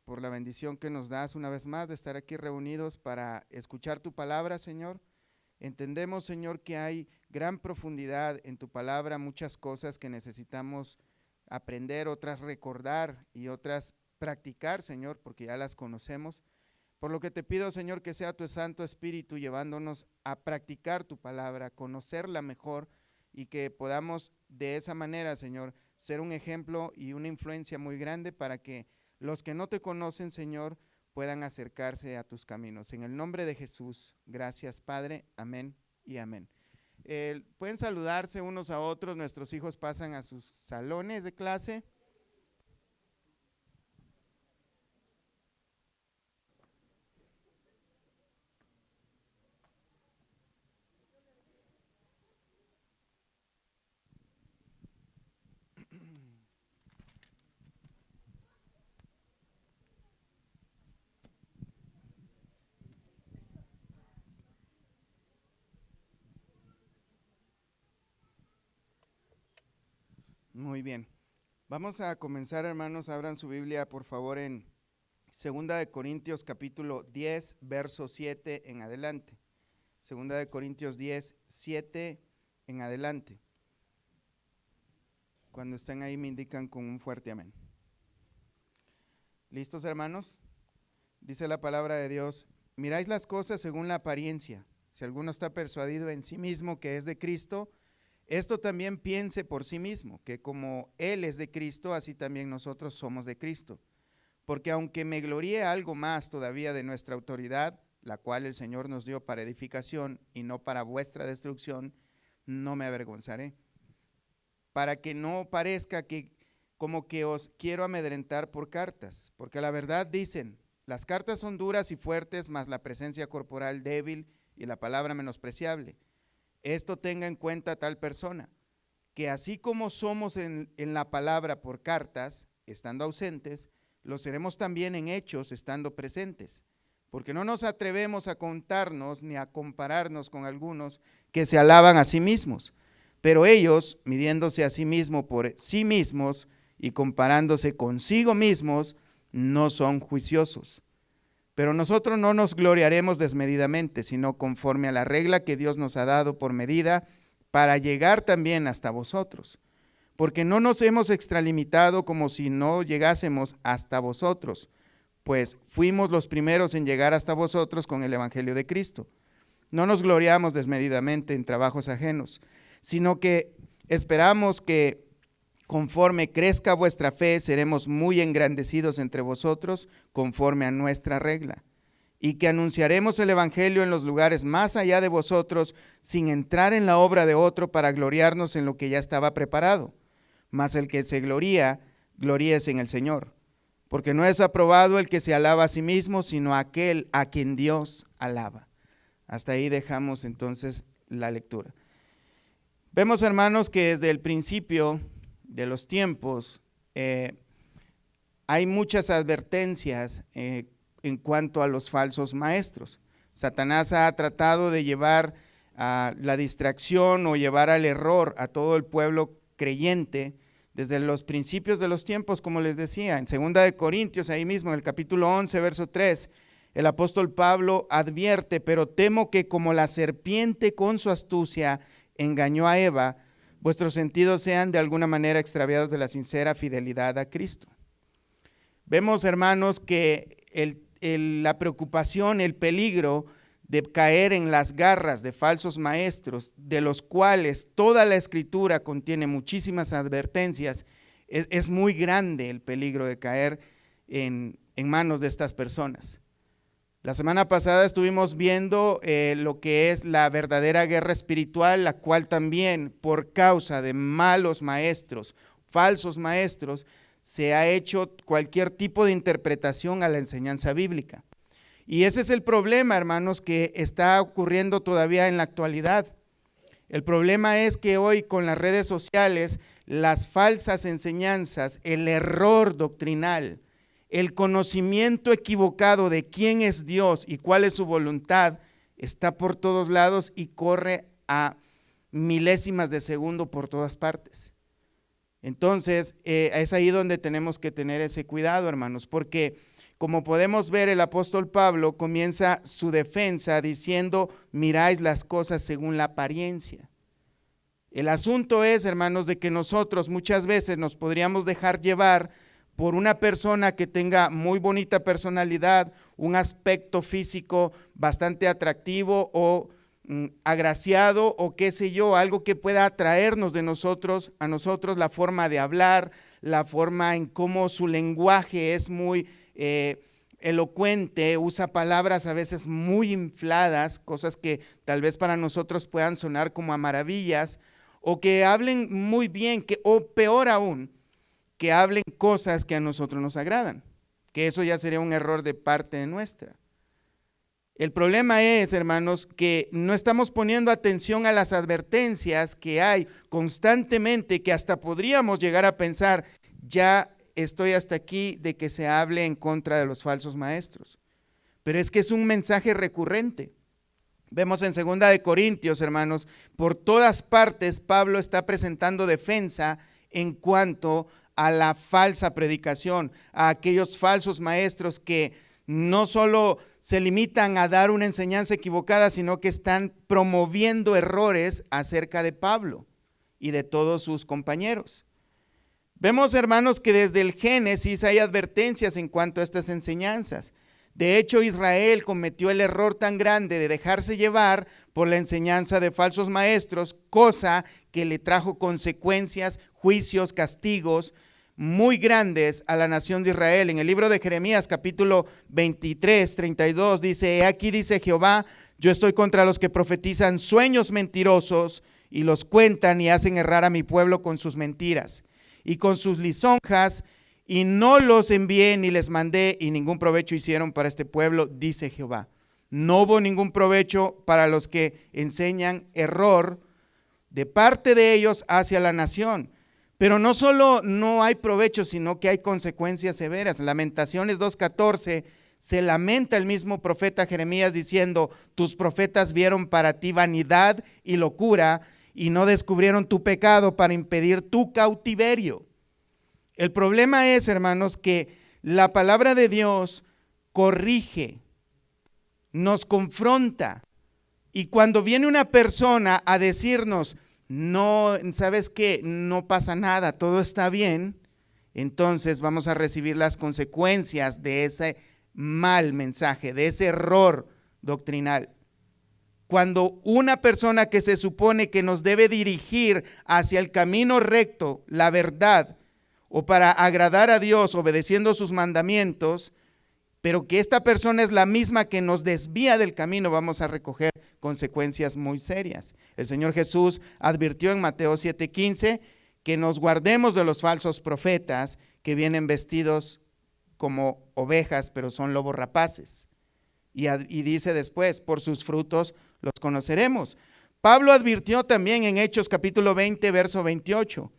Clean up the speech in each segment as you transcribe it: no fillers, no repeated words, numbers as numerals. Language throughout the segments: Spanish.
Por la bendición que nos das una vez más de estar aquí reunidos para escuchar tu palabra, Señor. Entendemos, Señor, que hay gran profundidad en tu palabra, muchas cosas que necesitamos aprender, otras recordar y otras practicar, Señor, porque ya las conocemos. Por lo que te pido, Señor, que sea tu Santo Espíritu llevándonos a practicar tu palabra, conocerla mejor y que podamos de esa manera, Señor, ser un ejemplo y una influencia muy grande para que los que no te conocen, Señor, puedan acercarse a tus caminos. En el nombre de Jesús, gracias, Padre. Amén y amén. Pueden saludarse unos a otros. Nuestros hijos pasan a sus salones de clase. Muy bien. Vamos a comenzar, hermanos. Abran su Biblia, por favor, en 2 Corintios capítulo 10, verso 7 en adelante. 2 Corintios 10, 7 en adelante. Cuando estén ahí me indican con un fuerte amén. ¿Listos, hermanos? Dice la palabra de Dios: miráis las cosas según la apariencia. Si alguno está persuadido en sí mismo que es de Cristo, esto también piense por sí mismo, que como Él es de Cristo, así también nosotros somos de Cristo. Porque aunque me gloríe algo más todavía de nuestra autoridad, la cual el Señor nos dio para edificación y no para vuestra destrucción, no me avergonzaré. Para que no parezca que como que os quiero amedrentar por cartas, porque la verdad dicen, las cartas son duras y fuertes, mas la presencia corporal débil y la palabra menospreciable. Esto tenga en cuenta tal persona, que así como somos en la palabra por cartas, estando ausentes, lo seremos también en hechos, estando presentes. Porque no nos atrevemos a contarnos ni a compararnos con algunos que se alaban a sí mismos. Pero ellos, midiéndose a sí mismos por sí mismos y comparándose consigo mismos, no son juiciosos. Pero nosotros no nos gloriaremos desmedidamente, sino conforme a la regla que Dios nos ha dado por medida, para llegar también hasta vosotros. Porque no nos hemos extralimitado como si no llegásemos hasta vosotros, pues fuimos los primeros en llegar hasta vosotros con el Evangelio de Cristo. No nos gloriamos desmedidamente en trabajos ajenos, sino que esperamos que conforme crezca vuestra fe, seremos muy engrandecidos entre vosotros conforme a nuestra regla, y que anunciaremos el Evangelio en los lugares más allá de vosotros, sin entrar en la obra de otro para gloriarnos en lo que ya estaba preparado. Mas el que se gloría, gloríese en el Señor, porque no es aprobado el que se alaba a sí mismo, sino aquel a quien Dios alaba. Hasta ahí dejamos entonces la lectura. Vemos, hermanos, que desde el principio de los tiempos hay muchas advertencias en cuanto a los falsos maestros. Satanás ha tratado de llevar a la distracción o llevar al error a todo el pueblo creyente desde los principios de los tiempos, como les decía. En 2 Corintios, ahí mismo, en el capítulo 11, verso 3, el apóstol Pablo advierte: pero temo que como la serpiente con su astucia engañó a Eva, vuestros sentidos sean de alguna manera extraviados de la sincera fidelidad a Cristo. Vemos, hermanos, que la preocupación, el peligro de caer en las garras de falsos maestros, de los cuales toda la Escritura contiene muchísimas advertencias, es muy grande el peligro de caer en manos de estas personas. La semana pasada estuvimos viendo lo que es la verdadera guerra espiritual, la cual también por causa de malos maestros, falsos maestros, se ha hecho cualquier tipo de interpretación a la enseñanza bíblica. Y ese es el problema, hermanos, que está ocurriendo todavía en la actualidad. El problema es que hoy con las redes sociales, las falsas enseñanzas, el error doctrinal, el conocimiento equivocado de quién es Dios y cuál es su voluntad, está por todos lados y corre a milésimas de segundo por todas partes. Entonces, es ahí donde tenemos que tener ese cuidado, hermanos, porque como podemos ver, el apóstol Pablo comienza su defensa diciendo, miráis las cosas según la apariencia. El asunto es, hermanos, de que nosotros muchas veces nos podríamos dejar llevar por una persona que tenga muy bonita personalidad, un aspecto físico bastante atractivo o agraciado o qué sé yo, algo que pueda atraernos a nosotros, la forma de hablar, la forma en cómo su lenguaje es muy elocuente, usa palabras a veces muy infladas, cosas que tal vez para nosotros puedan sonar como a maravillas, o que hablen muy bien, o peor aún, que hablen cosas que a nosotros nos agradan, que eso ya sería un error de parte nuestra. El problema es, hermanos, que no estamos poniendo atención a las advertencias que hay constantemente, que hasta podríamos llegar a pensar, ya estoy hasta aquí de que se hable en contra de los falsos maestros. Pero es que es un mensaje recurrente. Vemos en 2 de Corintios, hermanos, por todas partes Pablo está presentando defensa en cuanto a la falsa predicación, a aquellos falsos maestros que no solo se limitan a dar una enseñanza equivocada, sino que están promoviendo errores acerca de Pablo y de todos sus compañeros. Vemos, hermanos, que desde el Génesis hay advertencias en cuanto a estas enseñanzas. De hecho, Israel cometió el error tan grande de dejarse llevar por la enseñanza de falsos maestros, cosa que le trajo consecuencias, juicios, castigos muy grandes a la nación de Israel. En el libro de Jeremías, capítulo 23, 32, dice, he aquí dice Jehová, yo estoy contra los que profetizan sueños mentirosos y los cuentan y hacen errar a mi pueblo con sus mentiras y con sus lisonjas, y no los envié ni les mandé, y ningún provecho hicieron para este pueblo, dice Jehová. No hubo ningún provecho para los que enseñan error de parte de ellos hacia la nación. Pero no solo no hay provecho, sino que hay consecuencias severas. Lamentaciones 2:14 se lamenta el mismo profeta Jeremías diciendo, tus profetas vieron para ti vanidad y locura y no descubrieron tu pecado para impedir tu cautiverio. El problema es, hermanos, que la palabra de Dios corrige, nos confronta, y cuando viene una persona a decirnos, no, ¿sabes qué? No pasa nada, todo está bien, entonces vamos a recibir las consecuencias de ese mal mensaje, de ese error doctrinal. Cuando una persona que se supone que nos debe dirigir hacia el camino recto, la verdad, o para agradar a Dios obedeciendo sus mandamientos, pero que esta persona es la misma que nos desvía del camino, vamos a recoger consecuencias muy serias. El Señor Jesús advirtió en Mateo 7:15 que nos guardemos de los falsos profetas que vienen vestidos como ovejas, pero son lobos rapaces. Y dice después, por sus frutos los conoceremos. Pablo advirtió también en Hechos capítulo 20, verso 28,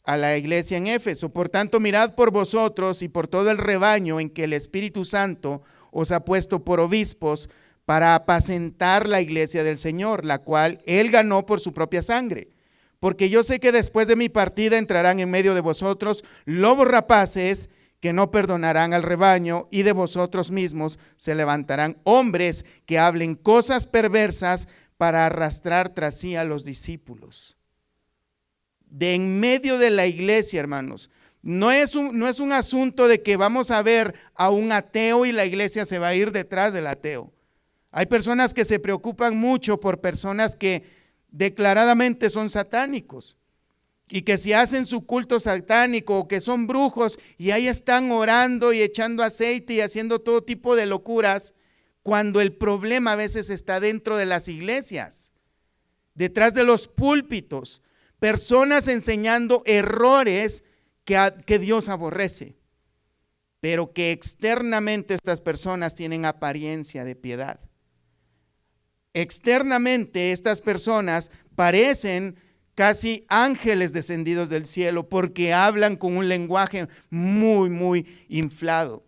a la iglesia en Éfeso, por tanto mirad por vosotros y por todo el rebaño en que el Espíritu Santo os ha puesto por obispos para apacentar la iglesia del Señor, la cual él ganó por su propia sangre. Porque yo sé que después de mi partida entrarán en medio de vosotros lobos rapaces que no perdonarán al rebaño, y de vosotros mismos se levantarán hombres que hablen cosas perversas para arrastrar tras sí a los discípulos. De en medio de la iglesia, hermanos, no es un asunto de que vamos a ver a un ateo y la iglesia se va a ir detrás del ateo. Hay personas que se preocupan mucho por personas que declaradamente son satánicos y que si hacen su culto satánico o que son brujos y ahí están orando y echando aceite y haciendo todo tipo de locuras, cuando el problema a veces está dentro de las iglesias, detrás de los púlpitos, personas enseñando errores que Dios aborrece, pero que externamente estas personas tienen apariencia de piedad. Externamente estas personas parecen casi ángeles descendidos del cielo porque hablan con un lenguaje muy, muy inflado,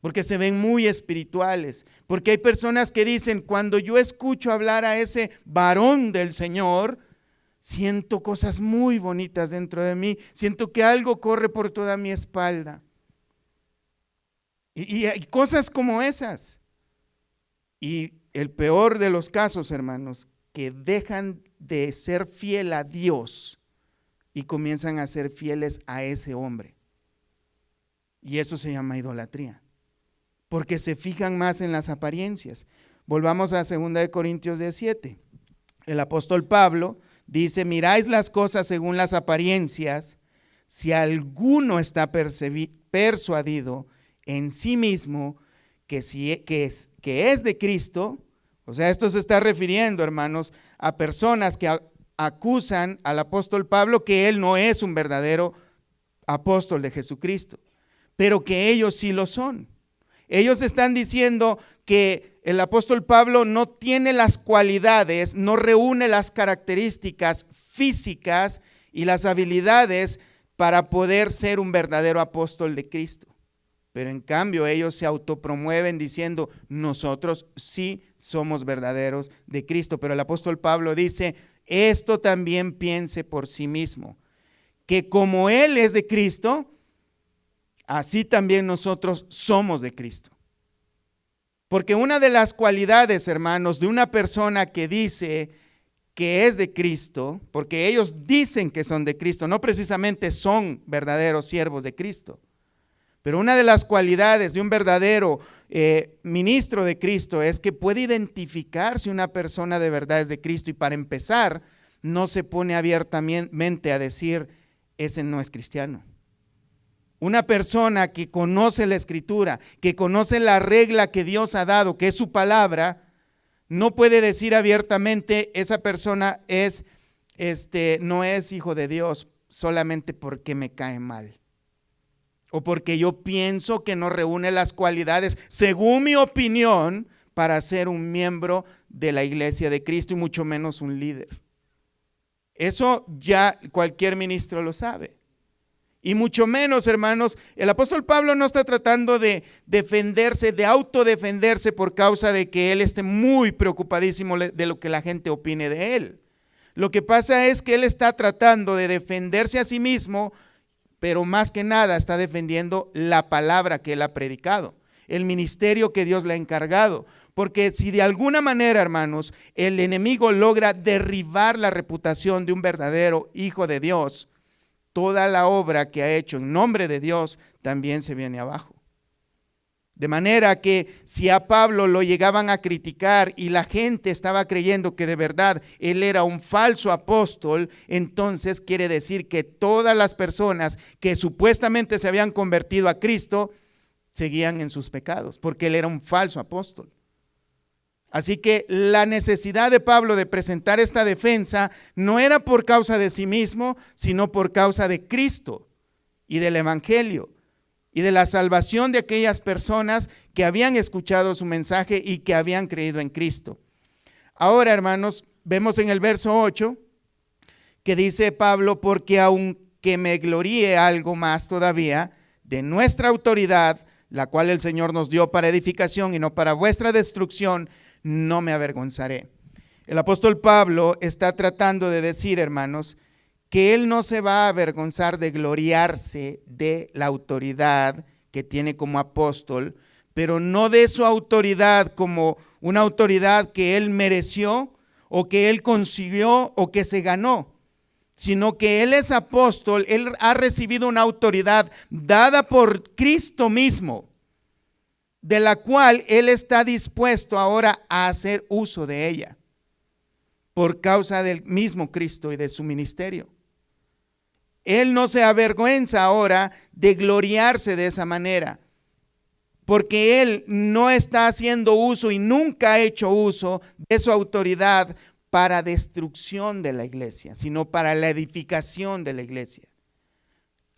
porque se ven muy espirituales, porque hay personas que dicen, cuando yo escucho hablar a ese varón del Señor, siento cosas muy bonitas dentro de mí, siento que algo corre por toda mi espalda. Y hay cosas como esas. Y el peor de los casos, hermanos, que dejan de ser fiel a Dios y comienzan a ser fieles a ese hombre. Y eso se llama idolatría, porque se fijan más en las apariencias. Volvamos a 2 Corintios 17. El apóstol Pablo dice: miráis las cosas según las apariencias, si alguno está persuadido en sí mismo que es de Cristo. O sea, esto se está refiriendo, hermanos, a personas que acusan al apóstol Pablo que él no es un verdadero apóstol de Jesucristo, pero que ellos sí lo son. Ellos están diciendo que el apóstol Pablo no tiene las cualidades, no reúne las características físicas y las habilidades para poder ser un verdadero apóstol de Cristo. Pero en cambio ellos se autopromueven diciendo: nosotros sí somos verdaderos de Cristo. Pero el apóstol Pablo dice: esto también piense por sí mismo, que como Él es de Cristo, así también nosotros somos de Cristo. Porque una de las cualidades, hermanos, de una persona que dice que es de Cristo, porque ellos dicen que son de Cristo, no precisamente son verdaderos siervos de Cristo, pero una de las cualidades de un verdadero ministro de Cristo es que puede identificar si una persona de verdad es de Cristo, y para empezar, no se pone abiertamente a decir: ese no es cristiano. Una persona que conoce la Escritura, que conoce la regla que Dios ha dado, que es su palabra, no puede decir abiertamente: esa persona no es hijo de Dios solamente porque me cae mal, o porque yo pienso que no reúne las cualidades, según mi opinión, para ser un miembro de la iglesia de Cristo, y mucho menos un líder. Eso ya cualquier ministro lo sabe. Y mucho menos, hermanos, el apóstol Pablo no está tratando de defenderse, de autodefenderse por causa de que él esté muy preocupadísimo de lo que la gente opine de él. Lo que pasa es que él está tratando de defenderse a sí mismo, pero más que nada está defendiendo la palabra que él ha predicado, el ministerio que Dios le ha encargado. Porque si de alguna manera, hermanos, el enemigo logra derribar la reputación de un verdadero hijo de Dios, toda la obra que ha hecho en nombre de Dios también se viene abajo. De manera que si a Pablo lo llegaban a criticar y la gente estaba creyendo que de verdad él era un falso apóstol, entonces quiere decir que todas las personas que supuestamente se habían convertido a Cristo seguían en sus pecados, porque él era un falso apóstol. Así que la necesidad de Pablo de presentar esta defensa no era por causa de sí mismo, sino por causa de Cristo y del Evangelio y de la salvación de aquellas personas que habían escuchado su mensaje y que habían creído en Cristo. Ahora, hermanos, vemos en el verso 8 que dice Pablo: porque aunque me gloríe algo más todavía de nuestra autoridad, la cual el Señor nos dio para edificación y no para vuestra destrucción, no me avergonzaré. El apóstol Pablo está tratando de decir, hermanos, que él no se va a avergonzar de gloriarse de la autoridad que tiene como apóstol, pero no de su autoridad como una autoridad que él mereció o que él consiguió o que se ganó, sino que él es apóstol, él ha recibido una autoridad dada por Cristo mismo, de la cual él está dispuesto ahora a hacer uso de ella, por causa del mismo Cristo y de su ministerio. Él no se avergüenza ahora de gloriarse de esa manera, porque él no está haciendo uso y nunca ha hecho uso de su autoridad para destrucción de la iglesia, sino para la edificación de la iglesia.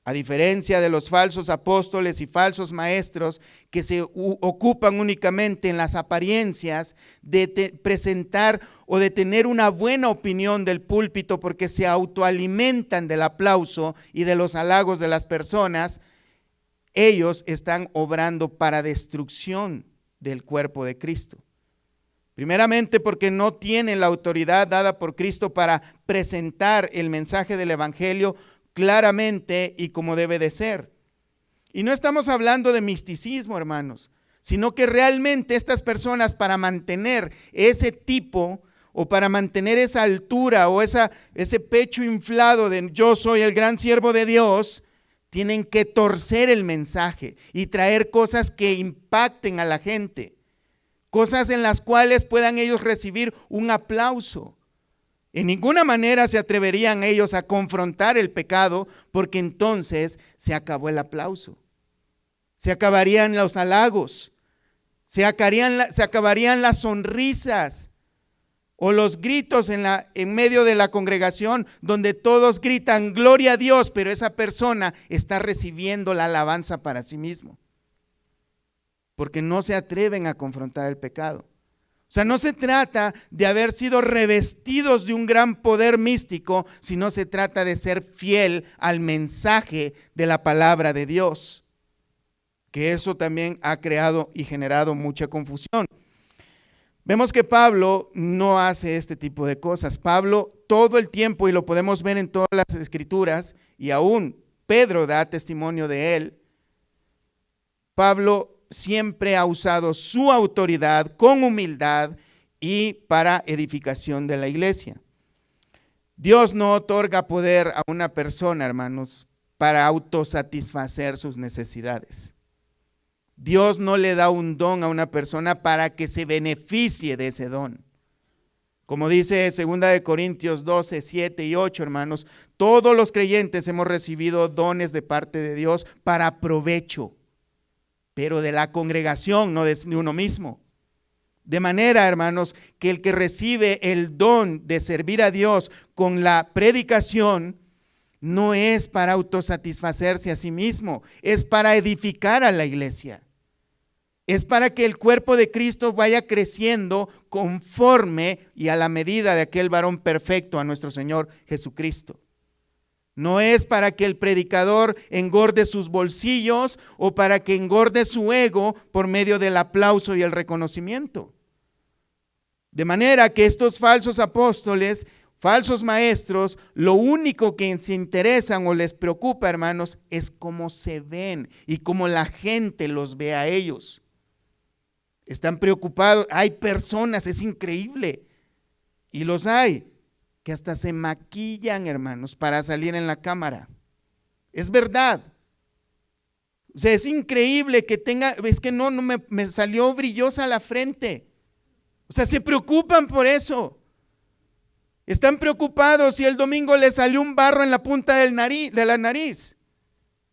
A diferencia de los falsos apóstoles y falsos maestros que se ocupan únicamente en las apariencias de presentar o de tener una buena opinión del púlpito porque se autoalimentan del aplauso y de los halagos de las personas, ellos están obrando para destrucción del cuerpo de Cristo. Primeramente porque no tienen la autoridad dada por Cristo para presentar el mensaje del evangelio claramente y como debe de ser. Y no estamos hablando de misticismo, hermanos, sino que realmente estas personas, para mantener ese tipo o para mantener esa altura o ese pecho inflado de yo soy el gran siervo de Dios, tienen que torcer el mensaje y traer cosas que impacten a la gente, cosas en las cuales puedan ellos recibir un aplauso. En ninguna manera se atreverían ellos a confrontar el pecado, porque entonces se acabó el aplauso, se acabarían los halagos, se acabarían las sonrisas o los gritos en medio de la congregación, donde todos gritan gloria a Dios, pero esa persona está recibiendo la alabanza para sí mismo, porque no se atreven a confrontar el pecado. O sea, no se trata de haber sido revestidos de un gran poder místico, sino se trata de ser fiel al mensaje de la palabra de Dios, que eso también ha creado y generado mucha confusión. Vemos que Pablo no hace este tipo de cosas. Pablo todo el tiempo, y lo podemos ver en todas las escrituras, y aún Pedro da testimonio de él, Pablo siempre ha usado su autoridad con humildad y para edificación de la iglesia. Dios no otorga poder a una persona, hermanos, para autosatisfacer sus necesidades. Dios no le da un don a una persona para que se beneficie de ese don. Como dice 2 Corintios 12, 7 y 8, hermanos, todos los creyentes hemos recibido dones de parte de Dios para provecho, pero de la congregación, no de uno mismo. De manera, hermanos, que el que recibe el don de servir a Dios con la predicación no es para autosatisfacerse a sí mismo, es para edificar a la iglesia. Es para que el cuerpo de Cristo vaya creciendo conforme y a la medida de aquel varón perfecto, a nuestro Señor Jesucristo. No es para que el predicador engorde sus bolsillos o para que engorde su ego por medio del aplauso y el reconocimiento. De manera que estos falsos apóstoles, falsos maestros, lo único que se interesan o les preocupa, hermanos, es cómo se ven y cómo la gente los ve a ellos. Están preocupados. Hay personas, es increíble, y los hay, que hasta se maquillan, hermanos, para salir en la cámara. Es verdad. O sea, es increíble que tenga, es que no me salió brillosa la frente. O sea, se preocupan por eso. Están preocupados si el domingo les salió un barro en la punta de la nariz.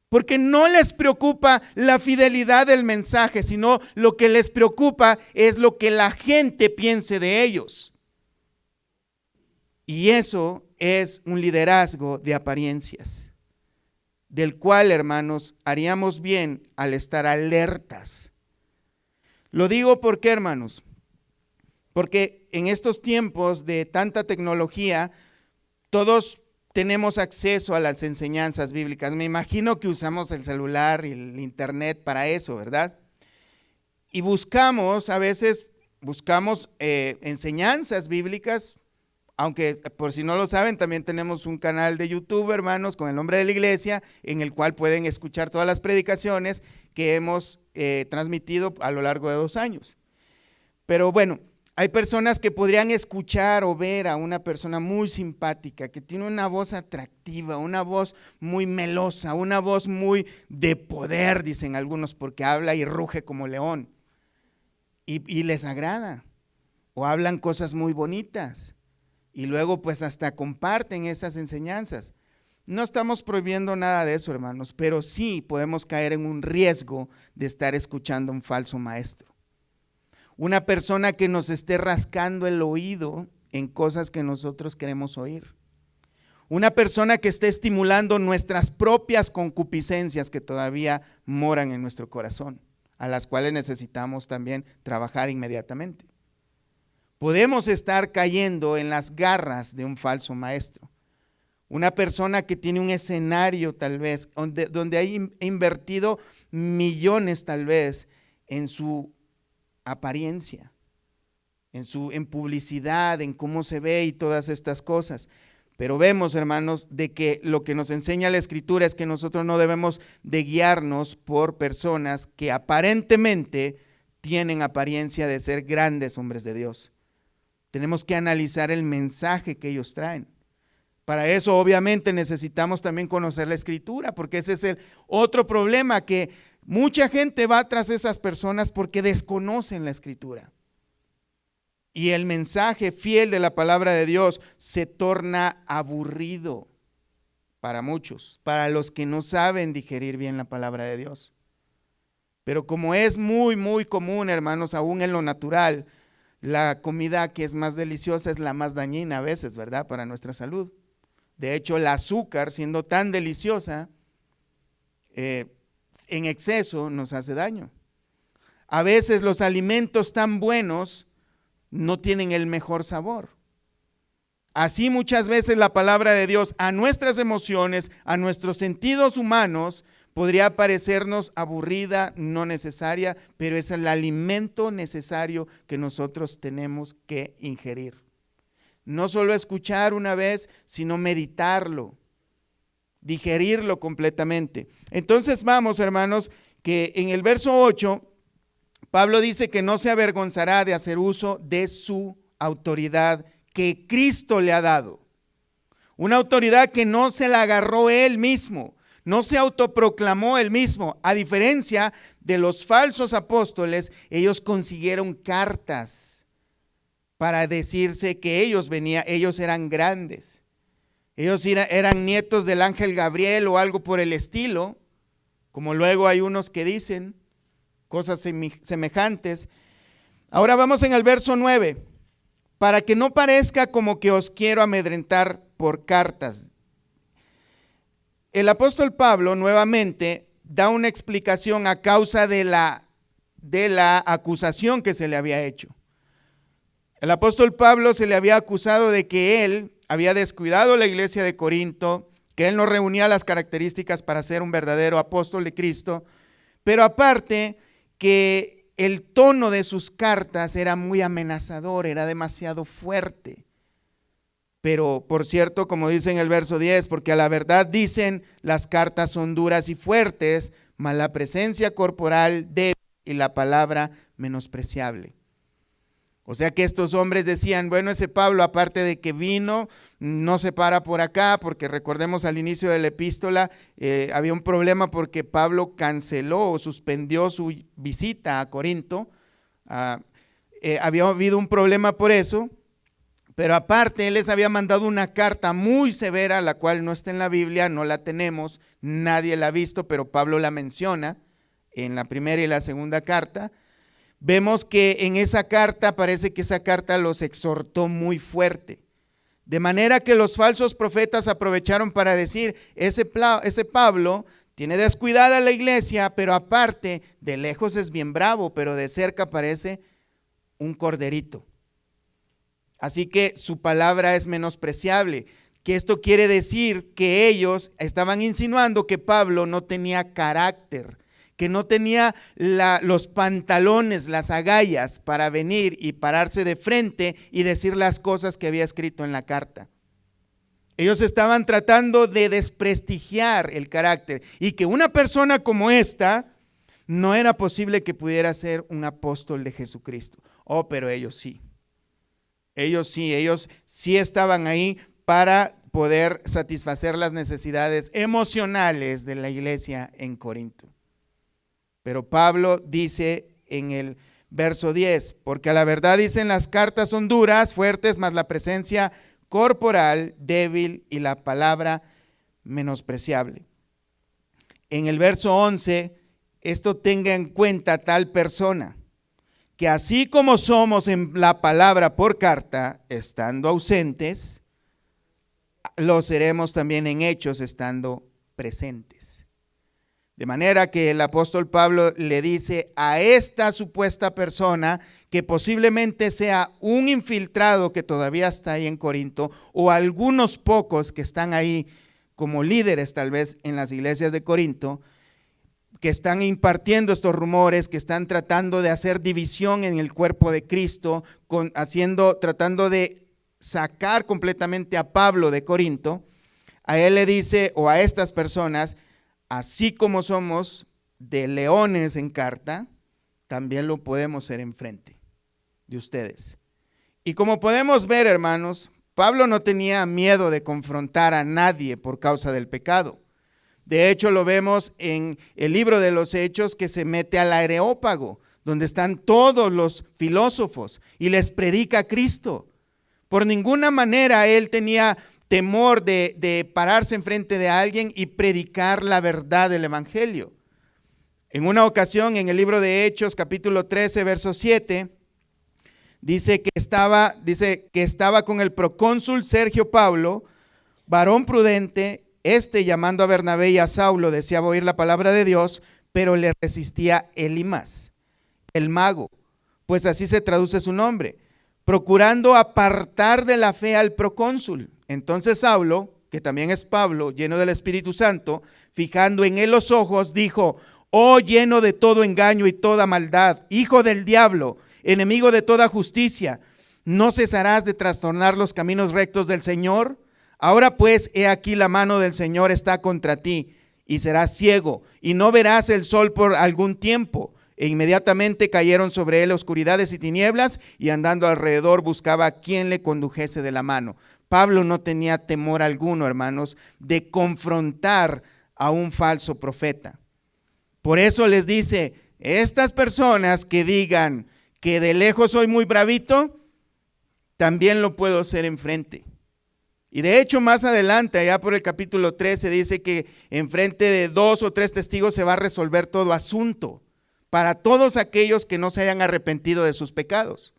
Porque no les preocupa la fidelidad del mensaje, sino lo que les preocupa es lo que la gente piense de ellos. Y eso es un liderazgo de apariencias, del cual, hermanos, haríamos bien al estar alertas. Lo digo porque, hermanos, porque en estos tiempos de tanta tecnología, todos tenemos acceso a las enseñanzas bíblicas. Me imagino que usamos el celular y el internet para eso, ¿verdad? Y a veces buscamos enseñanzas bíblicas, aunque por si no lo saben, también tenemos un canal de YouTube, hermanos, con el nombre de la iglesia, en el cual pueden escuchar todas las predicaciones que hemos transmitido a lo largo de 2 años. Pero bueno, hay personas que podrían escuchar o ver a una persona muy simpática, que tiene una voz atractiva, una voz muy melosa, una voz muy de poder, dicen algunos, porque habla y ruge como león. Y les agrada, o hablan cosas muy bonitas, y luego pues hasta comparten esas enseñanzas. No estamos prohibiendo nada de eso, hermanos, pero sí podemos caer en un riesgo de estar escuchando a un falso maestro. Una persona que nos esté rascando el oído en cosas que nosotros queremos oír. Una persona que esté estimulando nuestras propias concupiscencias que todavía moran en nuestro corazón, a las cuales necesitamos también trabajar inmediatamente. Podemos estar cayendo en las garras de un falso maestro. Una persona que tiene un escenario tal vez, donde ha invertido millones tal vez en su apariencia, en publicidad, en cómo se ve y todas estas cosas. Pero vemos, hermanos, de que lo que nos enseña la Escritura es que nosotros no debemos de guiarnos por personas que aparentemente tienen apariencia de ser grandes hombres de Dios. Tenemos que analizar el mensaje que ellos traen. Para eso obviamente necesitamos también conocer la Escritura, porque ese es el otro problema, que mucha gente va tras esas personas porque desconocen la Escritura. Y el mensaje fiel de la palabra de Dios se torna aburrido para muchos, para los que no saben digerir bien la palabra de Dios. Pero como es muy común, hermanos, aún en lo natural, la comida que es más deliciosa es la más dañina a veces, ¿verdad? Para nuestra salud. De hecho, el azúcar, siendo tan deliciosa, en exceso nos hace daño. A veces los alimentos tan buenos no tienen el mejor sabor. Así muchas veces la palabra de Dios a nuestras emociones, a nuestros sentidos humanos, podría parecernos aburrida, no necesaria, pero es el alimento necesario que nosotros tenemos que ingerir. No solo escuchar una vez, sino meditarlo, digerirlo completamente. Entonces vamos, hermanos, que en el verso 8, Pablo dice que no se avergonzará de hacer uso de su autoridad que Cristo le ha dado. Una autoridad que no se la agarró él mismo, no se autoproclamó él mismo. A diferencia de los falsos apóstoles, ellos consiguieron cartas para decirse que ellos eran grandes. Ellos eran nietos del ángel Gabriel o algo por el estilo, como luego hay unos que dicen cosas semejantes. Ahora vamos en el verso 9. Para que no parezca como que os quiero amedrentar por cartas. El apóstol Pablo nuevamente da una explicación a causa de la acusación que se le había hecho. El apóstol Pablo se le había acusado de que él había descuidado la iglesia de Corinto, que él no reunía las características para ser un verdadero apóstol de Cristo, pero aparte que el tono de sus cartas era muy amenazador, era demasiado fuerte. Pero por cierto, como dice en el verso 10, porque a la verdad dicen, las cartas son duras y fuertes, mas la presencia corporal débil y la palabra menospreciable. O sea que estos hombres decían, bueno, ese Pablo, aparte de que vino, no se para por acá, porque recordemos al inicio de la epístola, había un problema porque Pablo canceló o suspendió su visita a Corinto. Había habido un problema por eso, pero aparte él les había mandado una carta muy severa, la cual no está en la Biblia, no la tenemos, nadie la ha visto, pero Pablo la menciona en la primera y la segunda carta. Vemos que en esa carta, parece que esa carta los exhortó muy fuerte. De manera que los falsos profetas aprovecharon para decir, ese Pablo tiene descuidada la iglesia, pero aparte, de lejos es bien bravo, pero de cerca parece un corderito. Así que su palabra es menospreciable. Que esto quiere decir que ellos estaban insinuando que Pablo no tenía carácter, que no tenía los pantalones, las agallas para venir y pararse de frente y decir las cosas que había escrito en la carta. Ellos estaban tratando de desprestigiar el carácter y que una persona como esta no era posible que pudiera ser un apóstol de Jesucristo. Oh, pero ellos sí. Ellos sí estaban ahí para poder satisfacer las necesidades emocionales de la iglesia en Corinto. Pero Pablo dice en el verso 10, porque a la verdad dicen las cartas son duras, fuertes, mas la presencia corporal débil y la palabra menospreciable. En el verso 11, esto tenga en cuenta tal persona, que así como somos en la palabra por carta, estando ausentes, lo seremos también en hechos, estando presentes. De manera que el apóstol Pablo le dice a esta supuesta persona que posiblemente sea un infiltrado que todavía está ahí en Corinto o algunos pocos que están ahí como líderes tal vez en las iglesias de Corinto, que están impartiendo estos rumores, que están tratando de hacer división en el cuerpo de Cristo, tratando de sacar completamente a Pablo de Corinto, a él le dice, o a estas personas, así como somos de leones en carta, también lo podemos ser enfrente de ustedes. Y como podemos ver, hermanos, Pablo no tenía miedo de confrontar a nadie por causa del pecado. De hecho, lo vemos en el libro de los Hechos, que se mete al Areópago, donde están todos los filósofos, y les predica a Cristo. Por ninguna manera él tenía temor de pararse enfrente de alguien y predicar la verdad del evangelio. En una ocasión, en el libro de Hechos, capítulo 13, verso 7, dice que estaba con el procónsul Sergio Paulo, varón prudente. Llamando a Bernabé y a Saulo, deseaba oír la palabra de Dios, pero le resistía Elimas, el mago, pues así se traduce su nombre, procurando apartar de la fe al procónsul. Entonces Saulo, que también es Pablo, lleno del Espíritu Santo, fijando en él los ojos, dijo: oh, lleno de todo engaño y toda maldad, hijo del diablo, enemigo de toda justicia, ¿no cesarás de trastornar los caminos rectos del Señor? Ahora pues, he aquí la mano del Señor está contra ti, y serás ciego, y no verás el sol por algún tiempo. E inmediatamente cayeron sobre él oscuridades y tinieblas, y andando alrededor buscaba a quien le condujese de la mano. Pablo no tenía temor alguno, hermanos, de confrontar a un falso profeta. Por eso les dice, estas personas que digan que de lejos soy muy bravito, también lo puedo hacer enfrente. Y de hecho, más adelante, allá por el capítulo 13, dice que enfrente de 2 o 3 testigos se va a resolver todo asunto para todos aquellos que no se hayan arrepentido de sus pecados.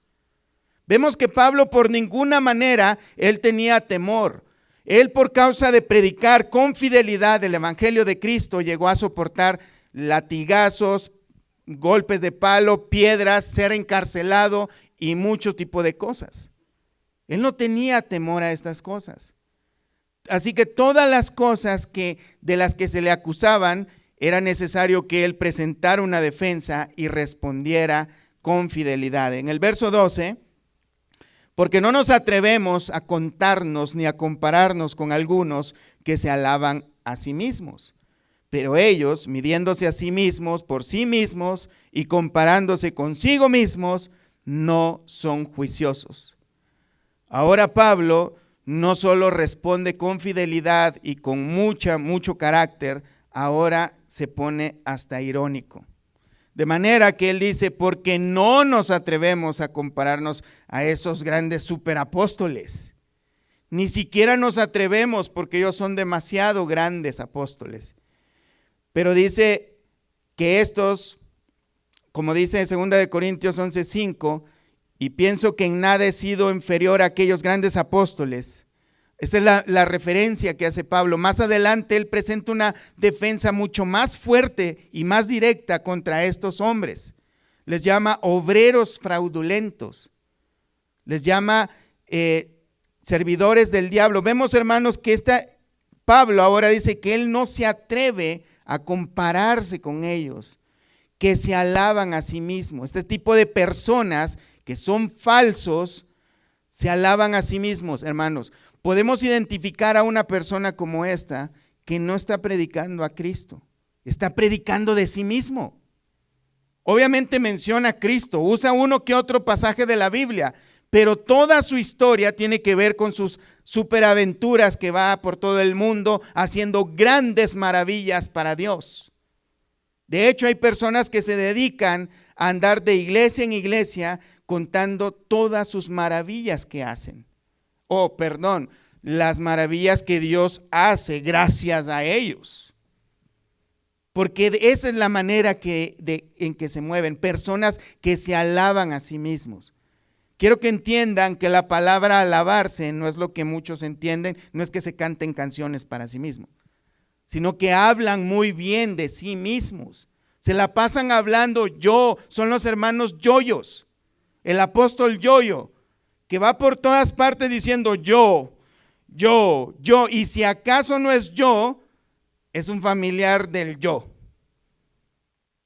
Vemos que Pablo por ninguna manera, él tenía temor. Él, por causa de predicar con fidelidad el evangelio de Cristo, llegó a soportar latigazos, golpes de palo, piedras, ser encarcelado y mucho tipo de cosas. Él no tenía temor a estas cosas. Así que todas las cosas de las que se le acusaban, era necesario que él presentara una defensa y respondiera con fidelidad. En el verso 12, porque no nos atrevemos a contarnos ni a compararnos con algunos que se alaban a sí mismos. Pero ellos, midiéndose a sí mismos por sí mismos y comparándose consigo mismos, no son juiciosos. Ahora Pablo no solo responde con fidelidad y con mucho carácter, ahora se pone hasta irónico. De manera que él dice, porque no nos atrevemos a compararnos a esos grandes superapóstoles. Ni siquiera nos atrevemos porque ellos son demasiado grandes apóstoles. Pero dice que estos, como dice en 2 Corintios 11:5, y pienso que en nada he sido inferior a aquellos grandes apóstoles. Esa es la referencia que hace Pablo. Más adelante él presenta una defensa mucho más fuerte y más directa contra estos hombres. Les llama obreros fraudulentos. Les llama servidores del diablo. Vemos, hermanos, que Pablo ahora dice que él no se atreve a compararse con ellos, que se alaban a sí mismos. Este tipo de personas que son falsos, se alaban a sí mismos, hermanos. Podemos identificar a una persona como esta que no está predicando a Cristo, está predicando de sí mismo. Obviamente menciona a Cristo, usa uno que otro pasaje de la Biblia, pero toda su historia tiene que ver con sus superaventuras que va por todo el mundo haciendo grandes maravillas para Dios. De hecho, hay personas que se dedican a andar de iglesia en iglesia contando todas sus maravillas que hacen. Las maravillas que Dios hace gracias a ellos. Porque esa es la manera en que se mueven, personas que se alaban a sí mismos. Quiero que entiendan que la palabra alabarse no es lo que muchos entienden, no es que se canten canciones para sí mismos, sino que hablan muy bien de sí mismos. Se la pasan hablando son los hermanos yoyos. El apóstol Yoyo, que va por todas partes diciendo yo, y si acaso no es yo, es un familiar del yo.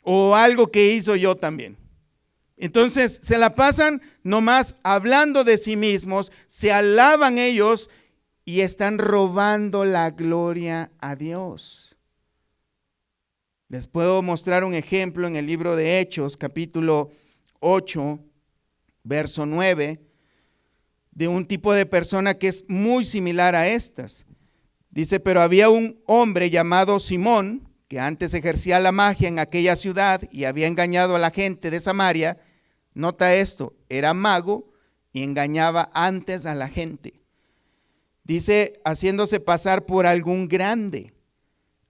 o algo que hizo yo también. Entonces se la pasan nomás hablando de sí mismos, se alaban ellos y están robando la gloria a Dios. Les puedo mostrar un ejemplo en el libro de Hechos, capítulo 8, verso 9, de un tipo de persona que es muy similar a estas. Dice, pero había un hombre llamado Simón, que antes ejercía la magia en aquella ciudad y había engañado a la gente de Samaria. Nota esto, era mago y engañaba antes a la gente. Dice, haciéndose pasar por algún grande.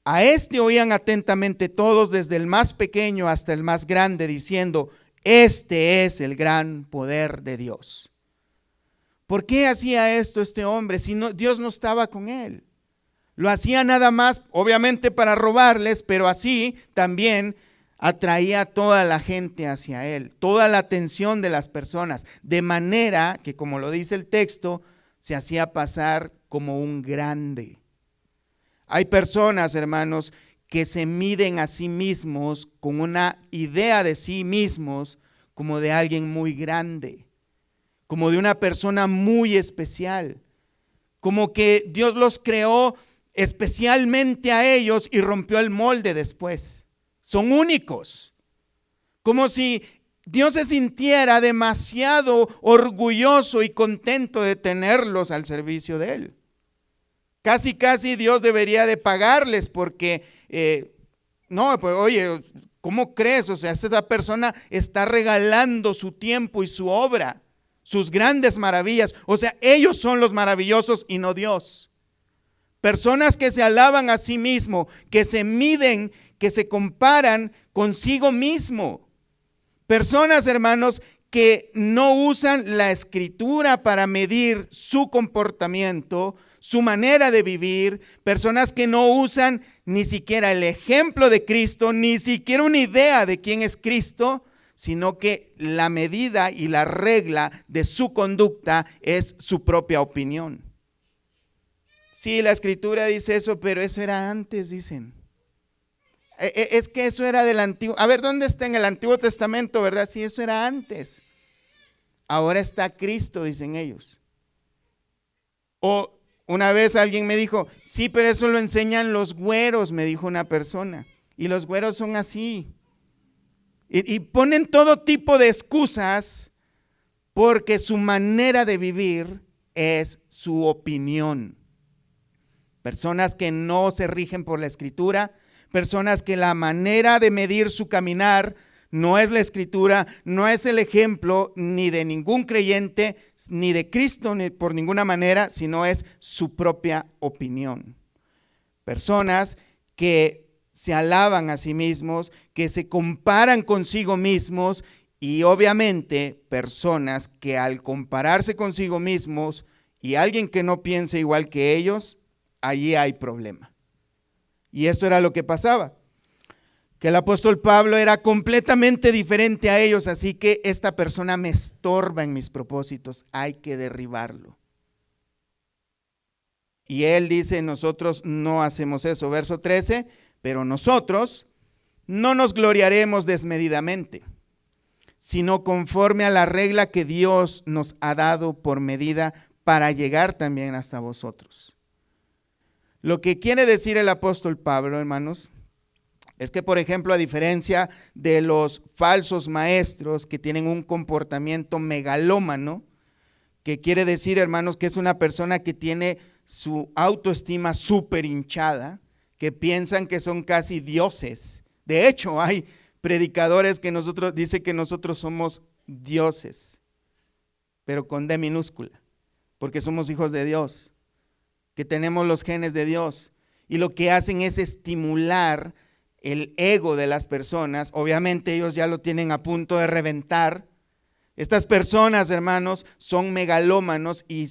A este oían atentamente todos, desde el más pequeño hasta el más grande, diciendo, este es el gran poder de Dios. ¿Por qué hacía esto este hombre si Dios no estaba con él? Lo hacía nada más, obviamente para robarles, pero así también atraía a toda la gente hacia él, toda la atención de las personas, de manera que, como lo dice el texto, se hacía pasar como un grande. Hay personas, hermanos, que se miden a sí mismos con una idea de sí mismos como de alguien muy grande, como de una persona muy especial, como que Dios los creó especialmente a ellos y rompió el molde después. Son únicos, como si Dios se sintiera demasiado orgulloso y contento de tenerlos al servicio de Él. Casi Dios debería de pagarles porque, no, pues oye, ¿cómo crees? O sea, esta persona está regalando su tiempo y su obra, sus grandes maravillas. O sea, ellos son los maravillosos y no Dios. Personas que se alaban a sí mismo, que se miden, que se comparan consigo mismo. Personas, hermanos, que no usan la escritura para medir su comportamiento, su manera de vivir. Personas que no usan ni siquiera el ejemplo de Cristo, ni siquiera una idea de quién es Cristo, sino que la medida y la regla de su conducta es su propia opinión. Sí, la escritura dice eso, pero eso era antes, dicen. Es que eso era del antiguo. A ver, ¿dónde está en el Antiguo Testamento, verdad? Sí, eso era antes. Ahora está Cristo, dicen ellos. O una vez alguien me dijo, sí, pero eso lo enseñan los güeros, me dijo una persona. Y los güeros son así. Y ponen todo tipo de excusas porque su manera de vivir es su opinión. Personas que no se rigen por la escritura, personas que la manera de medir su caminar no es la escritura, no es el ejemplo ni de ningún creyente, ni de Cristo, ni por ninguna manera, sino es su propia opinión. Personas que se alaban a sí mismos, que se comparan consigo mismos y obviamente personas que al compararse consigo mismos y alguien que no piense igual que ellos, allí hay problema. Y esto era lo que pasaba, que el apóstol Pablo era completamente diferente a ellos, así que esta persona me estorba en mis propósitos, hay que derribarlo. Y él dice, nosotros no hacemos eso. Verso 13, pero nosotros no nos gloriaremos desmedidamente, sino conforme a la regla que Dios nos ha dado por medida para llegar también hasta vosotros. Lo que quiere decir el apóstol Pablo, hermanos, es que, por ejemplo, a diferencia de los falsos maestros que tienen un comportamiento megalómano, que quiere decir, hermanos, que es una persona que tiene su autoestima súper hinchada, que piensan que son casi dioses. De hecho, hay predicadores que dicen que nosotros somos dioses, pero con D minúscula, porque somos hijos de Dios, que tenemos los genes de Dios, y lo que hacen es estimular el ego de las personas. Obviamente ellos ya lo tienen a punto de reventar. Estas personas, hermanos, son megalómanos y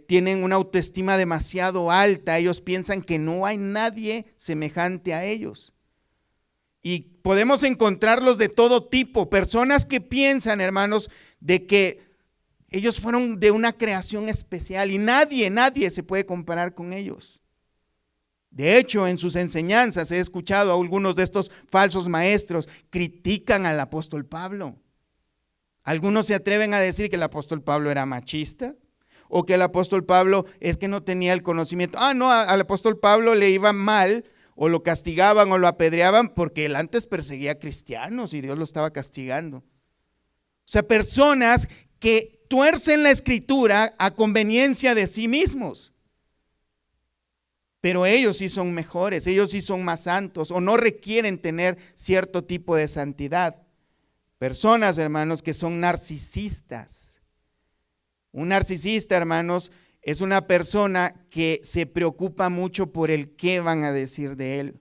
tienen una autoestima demasiado alta. Ellos piensan que no hay nadie semejante a ellos. Y podemos encontrarlos de todo tipo, personas que piensan, hermanos, de que ellos fueron de una creación especial y nadie se puede comparar con ellos. De hecho, en sus enseñanzas he escuchado a algunos de estos falsos maestros critican al apóstol Pablo. Algunos se atreven a decir que el apóstol Pablo era machista, o que el apóstol Pablo es que no tenía el conocimiento. No, al apóstol Pablo le iba mal, o lo castigaban o lo apedreaban porque él antes perseguía a cristianos y Dios lo estaba castigando. O sea, personas que tuercen la escritura a conveniencia de sí mismos. Pero ellos sí son mejores, ellos sí son más santos o no requieren tener cierto tipo de santidad. Personas, hermanos, que son narcisistas. Un narcisista, hermanos, es una persona que se preocupa mucho por el qué van a decir de él,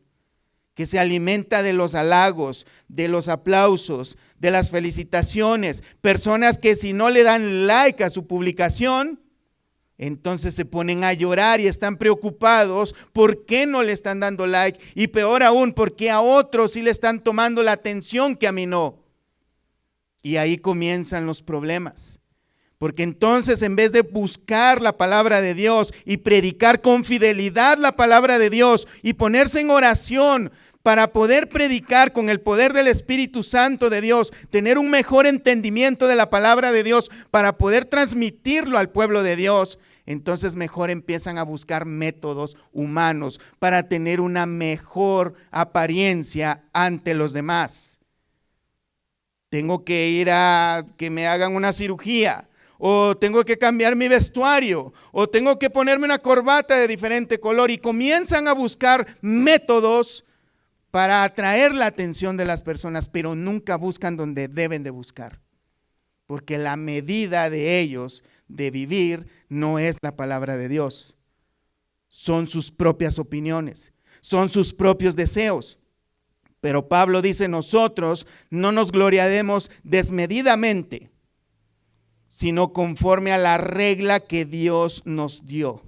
que se alimenta de los halagos, de los aplausos, de las felicitaciones. Personas que si no le dan like a su publicación, entonces se ponen a llorar y están preocupados por qué no le están dando like, y peor aún, porque a otros sí le están tomando la atención que a mí no. Y ahí comienzan los problemas. Porque entonces, en vez de buscar la palabra de Dios y predicar con fidelidad la palabra de Dios y ponerse en oración para poder predicar con el poder del Espíritu Santo de Dios, tener un mejor entendimiento de la palabra de Dios para poder transmitirlo al pueblo de Dios, entonces mejor empiezan a buscar métodos humanos para tener una mejor apariencia ante los demás. Tengo que ir a que me hagan una cirugía, o tengo que cambiar mi vestuario, o tengo que ponerme una corbata de diferente color, y comienzan a buscar métodos para atraer la atención de las personas, pero nunca buscan donde deben de buscar, porque la medida de ellos de vivir no es la palabra de Dios, son sus propias opiniones, son sus propios deseos. Pero Pablo dice: nosotros no nos gloriaremos desmedidamente, sino conforme a la regla que Dios nos dio.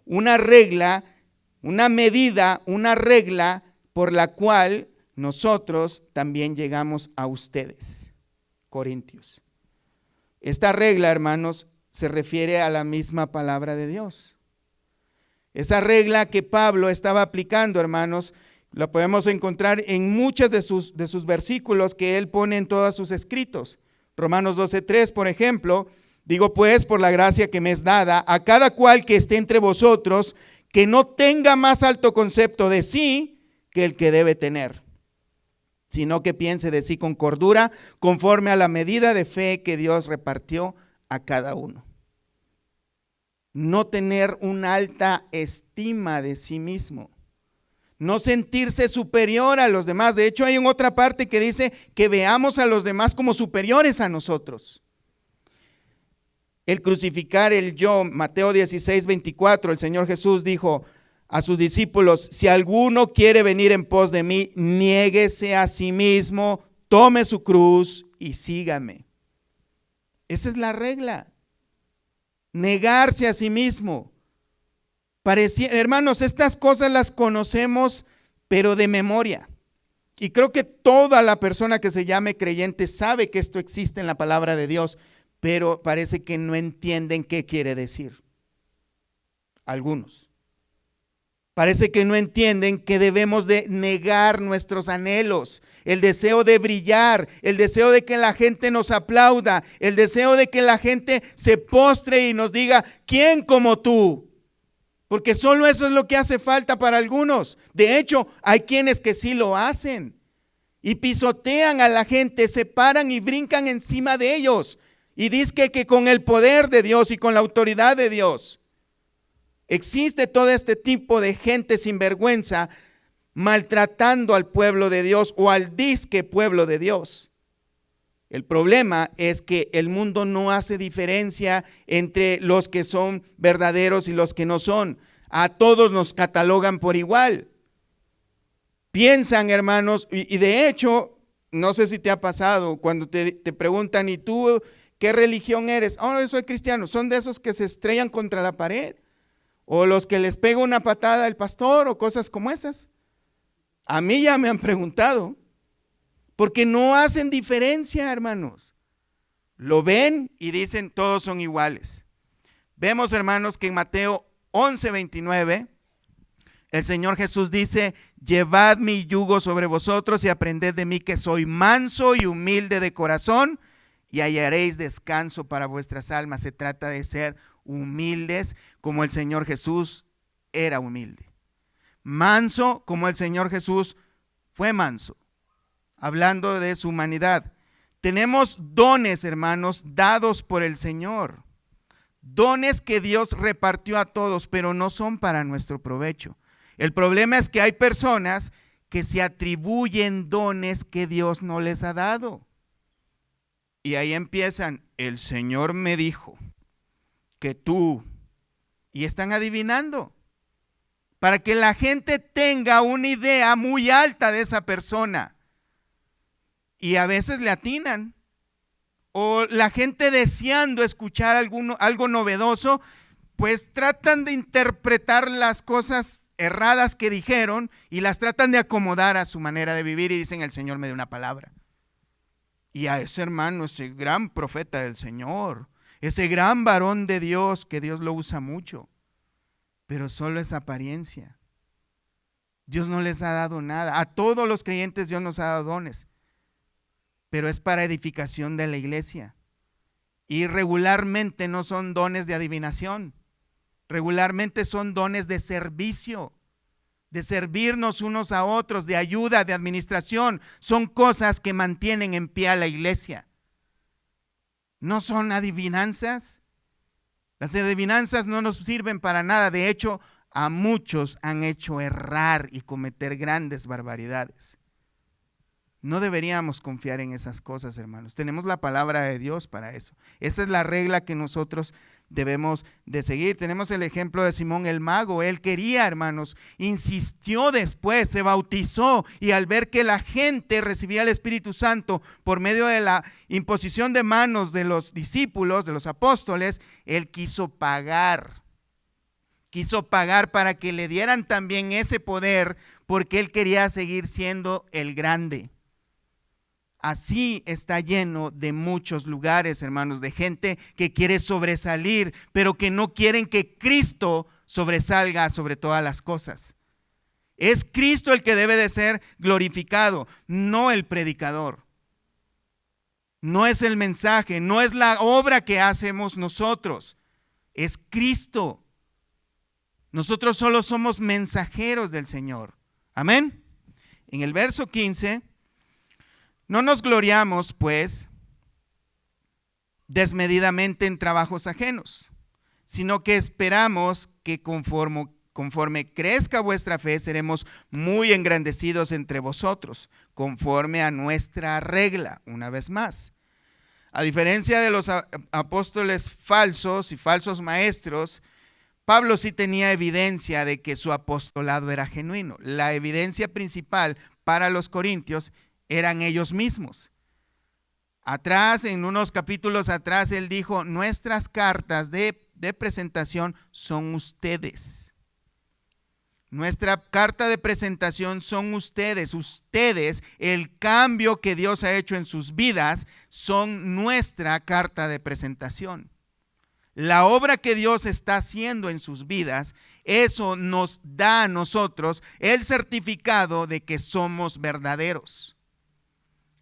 Una regla, una medida, una regla por la cual nosotros también llegamos a ustedes, Corintios. Esta regla, hermanos, se refiere a la misma palabra de Dios. Esa regla que Pablo estaba aplicando, hermanos, la podemos encontrar en muchos de sus versículos que él pone en todos sus escritos. Romanos 12:3, por ejemplo, digo pues, por la gracia que me es dada, a cada cual que esté entre vosotros, que no tenga más alto concepto de sí que el que debe tener, sino que piense de sí con cordura, conforme a la medida de fe que Dios repartió a cada uno. No tener una alta estima de sí mismo, no sentirse superior a los demás. De hecho, hay en otra parte que dice que veamos a los demás como superiores a nosotros. El crucificar el yo, Mateo 16:24, el Señor Jesús dijo a sus discípulos: si alguno quiere venir en pos de mí, niéguese a sí mismo, tome su cruz y sígame. Esa es la regla, negarse a sí mismo. Hermanos, estas cosas las conocemos, pero de memoria. Y creo que toda la persona que se llame creyente sabe que esto existe en la palabra de Dios, pero parece que no entienden qué quiere decir. Algunos. Parece que no entienden que debemos de negar nuestros anhelos, el deseo de brillar, el deseo de que la gente nos aplauda, el deseo de que la gente se postre y nos diga: ¿quién como tú? Porque solo eso es lo que hace falta para algunos. De hecho, hay quienes que sí lo hacen y pisotean a la gente, se paran y brincan encima de ellos y dicen que con el poder de Dios y con la autoridad de Dios. Existe todo este tipo de gente sinvergüenza maltratando al pueblo de Dios o al disque pueblo de Dios. El problema es que el mundo no hace diferencia entre los que son verdaderos y los que no son. A todos nos catalogan por igual. Piensan, hermanos, y de hecho, no sé si te ha pasado, cuando te preguntan: ¿y tú qué religión eres? Oh, yo soy cristiano. Son de esos que se estrellan contra la pared, o los que les pega una patada el pastor, o cosas como esas. A mí ya me han preguntado. Porque no hacen diferencia, hermanos. Lo ven y dicen: todos son iguales. Vemos, hermanos, que en Mateo 11:29 El Señor Jesús dice: llevad mi yugo sobre vosotros y aprended de mí, que soy manso y humilde de corazón, y hallaréis descanso para vuestras almas. Se trata de ser humildes como el Señor Jesús era humilde. Manso como el Señor Jesús fue manso, hablando de su humanidad. Tenemos dones, hermanos, dados por el Señor. Dones que Dios repartió a todos, pero no son para nuestro provecho. El problema es que hay personas que se atribuyen dones que Dios no les ha dado. Y ahí empiezan: el Señor me dijo que tú, y están adivinando, para que la gente tenga una idea muy alta de esa persona. Y a veces le atinan. O la gente, deseando escuchar algo novedoso, pues tratan de interpretar las cosas erradas que dijeron y las tratan de acomodar a su manera de vivir, y dicen: el Señor me dio una palabra. Y a ese hermano, ese gran profeta del Señor, ese gran varón de Dios, que Dios lo usa mucho, pero solo es apariencia. Dios no les ha dado nada. A todos los creyentes Dios nos ha dado dones, pero es para edificación de la iglesia. Y regularmente no son dones de adivinación. Regularmente son dones de servicio, de servirnos unos a otros, de ayuda, de administración. Son cosas que mantienen en pie a la iglesia. No son adivinanzas. Las adivinanzas no nos sirven para nada. De hecho, a muchos han hecho errar y cometer grandes barbaridades. No deberíamos confiar en esas cosas, hermanos. Tenemos la palabra de Dios para eso. Esa es la regla que nosotros debemos de seguir. Tenemos el ejemplo de Simón el mago. Él quería, hermanos, insistió después, se bautizó, y al ver que la gente recibía el Espíritu Santo por medio de la imposición de manos de los discípulos, de los apóstoles, él quiso pagar para que le dieran también ese poder, porque él quería seguir siendo el grande. Así está lleno de muchos lugares, hermanos, de gente que quiere sobresalir, pero que no quieren que Cristo sobresalga sobre todas las cosas. Es Cristo el que debe de ser glorificado, no el predicador. No es el mensaje, no es la obra que hacemos nosotros, es Cristo. Nosotros solo somos mensajeros del Señor. Amén. En el verso 15, no nos gloriamos, pues, desmedidamente en trabajos ajenos, sino que esperamos que conforme crezca vuestra fe, seremos muy engrandecidos entre vosotros, conforme a nuestra regla. Una vez más, a diferencia de los apóstoles falsos y falsos maestros, Pablo sí tenía evidencia de que su apostolado era genuino. La evidencia principal para los corintios eran ellos mismos. Atrás, en unos capítulos atrás, él dijo: nuestras cartas de presentación son ustedes. Nuestra carta de presentación son ustedes. Ustedes, el cambio que Dios ha hecho en sus vidas, son nuestra carta de presentación. La obra que Dios está haciendo en sus vidas, eso nos da a nosotros el certificado de que somos verdaderos.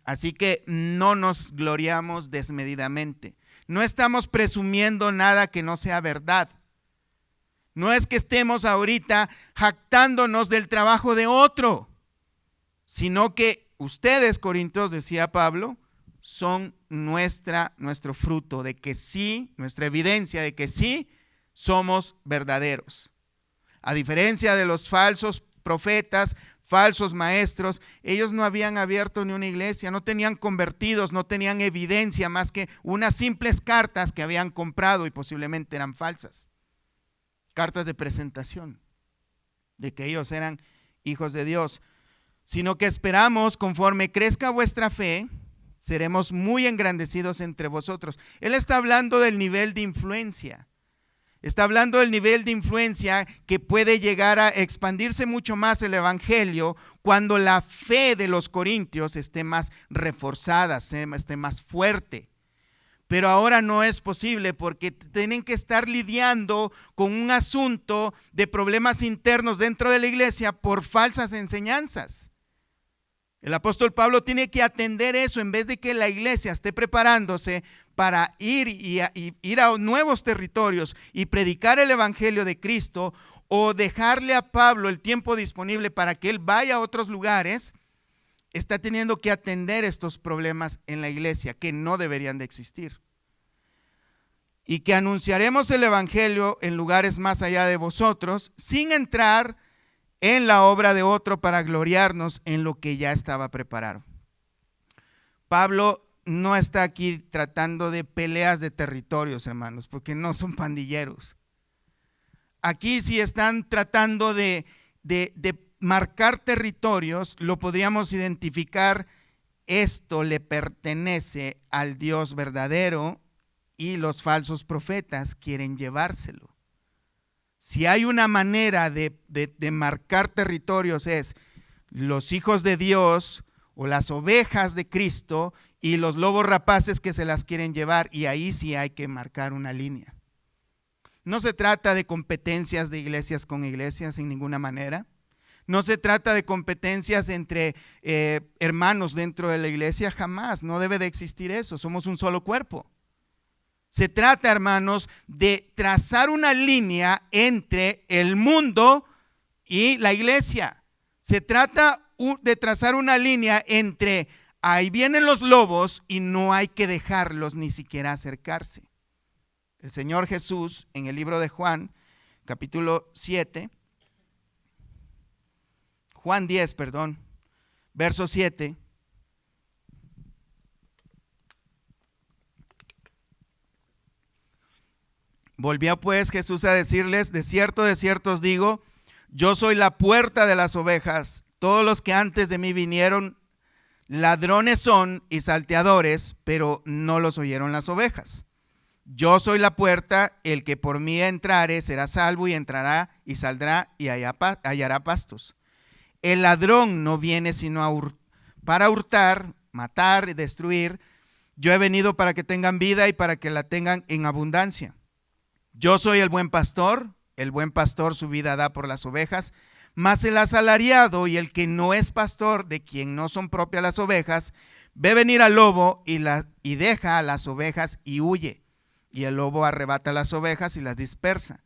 Así que no nos gloriamos desmedidamente. No estamos presumiendo nada que no sea verdad. No es que estemos ahorita jactándonos del trabajo de otro, sino que ustedes, Corintios, decía Pablo, son nuestro fruto de que sí, nuestra evidencia de que sí somos verdaderos. A diferencia de los falsos profetas, falsos maestros, ellos no habían abierto ni una iglesia, no tenían convertidos, no tenían evidencia más que unas simples cartas que habían comprado y posiblemente eran falsas. Cartas de presentación de que ellos eran hijos de Dios, sino que esperamos, conforme crezca vuestra fe, seremos muy engrandecidos entre vosotros. Él está hablando del nivel de influencia. Está hablando del nivel de influencia que puede llegar a expandirse mucho más el evangelio cuando la fe de los corintios esté más reforzada, esté más fuerte. pero ahora no es posible porque tienen que estar lidiando con un asunto de problemas internos dentro de la iglesia por falsas enseñanzas. El apóstol Pablo tiene que atender eso en vez de que la iglesia esté preparándose para ir a nuevos territorios y predicar el evangelio de Cristo, o dejarle a Pablo el tiempo disponible para que él vaya a otros lugares. Está teniendo que atender estos problemas en la iglesia que no deberían de existir. Y que anunciaremos el evangelio en lugares más allá de vosotros, sin entrar en la obra de otro para gloriarnos en lo que ya estaba preparado. Pablo no está aquí tratando de peleas de territorios, hermanos, porque no son pandilleros. Aquí sí están tratando de marcar territorios. Lo podríamos identificar: esto le pertenece al Dios verdadero y los falsos profetas quieren llevárselo. Si hay una manera de marcar territorios, es los hijos de Dios o las ovejas de Cristo y los lobos rapaces que se las quieren llevar, y ahí sí hay que marcar una línea. No se trata de competencias de iglesias con iglesias en ninguna manera. No se trata de competencias entre hermanos dentro de la iglesia, jamás. No debe de existir eso. Somos un solo cuerpo. Se trata, hermanos, de trazar una línea entre el mundo y la iglesia. Se trata de trazar una línea entre ahí vienen los lobos y no hay que dejarlos ni siquiera acercarse. El Señor Jesús, en el libro de Juan, capítulo 7, Juan 10, verso 7. Volvió pues Jesús a decirles: de cierto os digo, yo soy la puerta de las ovejas. Todos los que antes de mí vinieron, ladrones son y salteadores, pero no los oyeron las ovejas. Yo soy la puerta, el que por mí entrare será salvo, y entrará y saldrá y hallará pastos. El ladrón no viene sino para hurtar, matar y destruir. Yo he venido para que tengan vida y para que la tengan en abundancia. Yo soy el buen pastor su vida da por las ovejas. Mas el asalariado y el que no es pastor, de quien no son propias las ovejas, ve venir al lobo y deja a las ovejas y huye. Y el lobo arrebata las ovejas y las dispersa.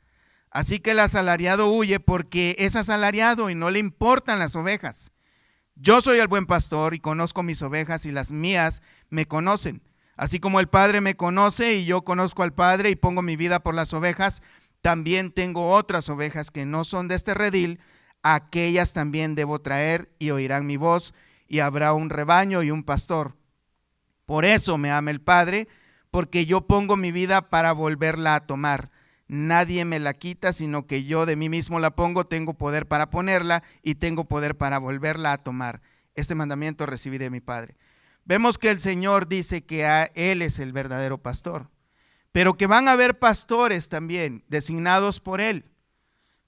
Así que el asalariado huye porque es asalariado y no le importan las ovejas. Yo soy el buen pastor y conozco mis ovejas, y las mías me conocen. Así como el Padre me conoce y yo conozco al Padre y pongo mi vida por las ovejas, también tengo otras ovejas que no son de este redil. Aquellas también debo traer y oirán mi voz, y habrá un rebaño y un pastor. Por eso me ama el Padre, porque yo pongo mi vida para volverla a tomar. Nadie me la quita, sino que yo de mí mismo la pongo. Tengo poder para ponerla y tengo poder para volverla a tomar. Este mandamiento recibí de mi Padre. Vemos que el Señor dice que Él es el verdadero pastor, pero que van a haber pastores también designados por Él,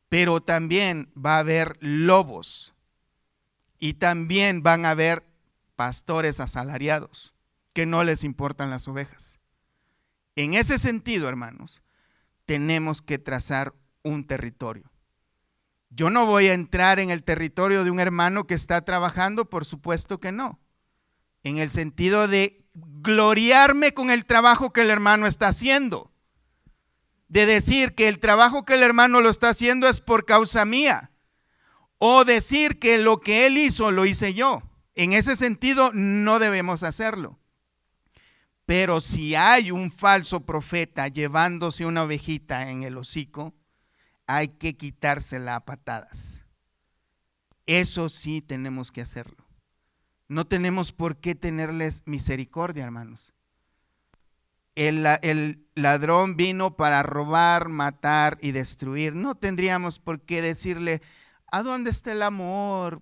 pero también va a haber lobos, y también van a haber pastores asalariados que no les importan las ovejas. En ese sentido, hermanos, tenemos que trazar un territorio. Yo no voy a entrar en el territorio de un hermano que está trabajando, por supuesto que no, en el sentido de gloriarme con el trabajo que el hermano está haciendo, de decir que el trabajo que el hermano lo está haciendo es por causa mía, o decir que lo que él hizo lo hice yo. En ese sentido no debemos hacerlo. Pero si hay un falso profeta llevándose una ovejita en el hocico, hay que quitársela a patadas. Eso sí tenemos que hacerlo. No tenemos por qué tenerles misericordia, hermanos. El ladrón vino para robar, matar y destruir. No tendríamos por qué decirle: ¿a dónde está el amor?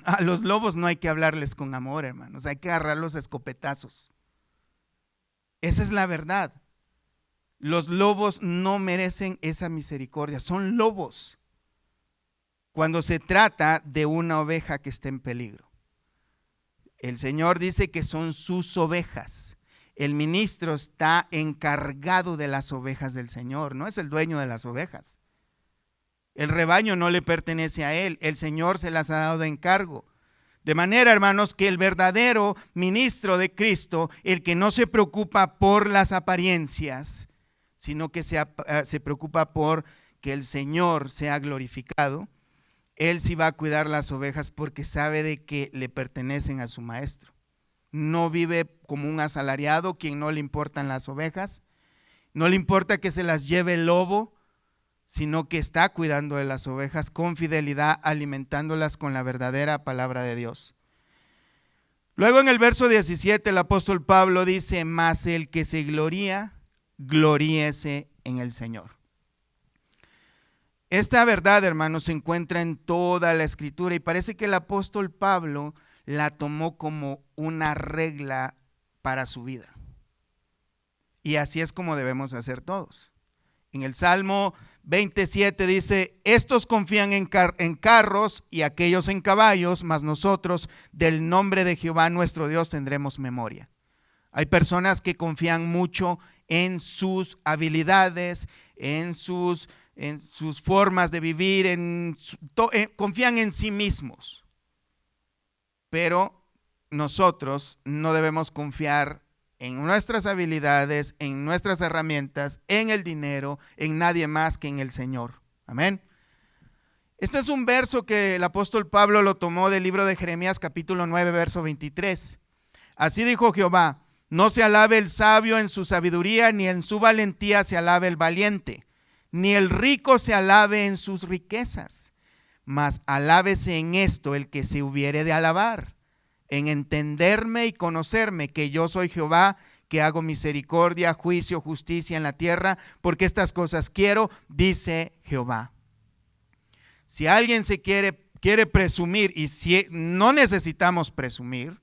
A los lobos no hay que hablarles con amor, hermanos. Hay que agarrarlos a escopetazos. Esa es la verdad. Los lobos no merecen esa misericordia. Son lobos cuando se trata de una oveja que está en peligro. El Señor dice que son sus ovejas. El ministro está encargado de las ovejas del Señor, no es el dueño de las ovejas. El rebaño no le pertenece a él, el Señor se las ha dado de encargo. De manera, hermanos, que el verdadero ministro de Cristo, el que no se preocupa por las apariencias, sino que se preocupa por que el Señor sea glorificado, él sí va a cuidar las ovejas porque sabe de que le pertenecen a su maestro. No vive como un asalariado, quien no le importan las ovejas, no le importa que se las lleve el lobo, sino que está cuidando de las ovejas con fidelidad, alimentándolas con la verdadera palabra de Dios. Luego en el verso 17 el apóstol Pablo dice: mas el que se gloría, gloríese en el Señor. Esta verdad, hermanos, se encuentra en toda la Escritura y parece que el apóstol Pablo la tomó como una regla para su vida. Y así es como debemos hacer todos. En el Salmo 27 dice: estos confían en carros y aquellos en caballos, mas nosotros del nombre de Jehová nuestro Dios tendremos memoria. Hay personas que confían mucho en sus habilidades, en sus formas de vivir, confían en sí mismos. Pero nosotros no debemos confiar en nuestras habilidades, en nuestras herramientas, en el dinero, en nadie más que en el Señor. Amén. Este es un verso que el apóstol Pablo lo tomó del libro de Jeremías capítulo 9, verso 23. Así dijo Jehová: no se alabe el sabio en su sabiduría, ni en su valentía se alabe el valiente, ni el rico se alabe en sus riquezas, mas alábese en esto el que se hubiere de alabar, en entenderme y conocerme, que yo soy Jehová, que hago misericordia, juicio, justicia en la tierra, porque estas cosas quiero, dice Jehová. Si alguien se quiere presumir, y si no necesitamos presumir,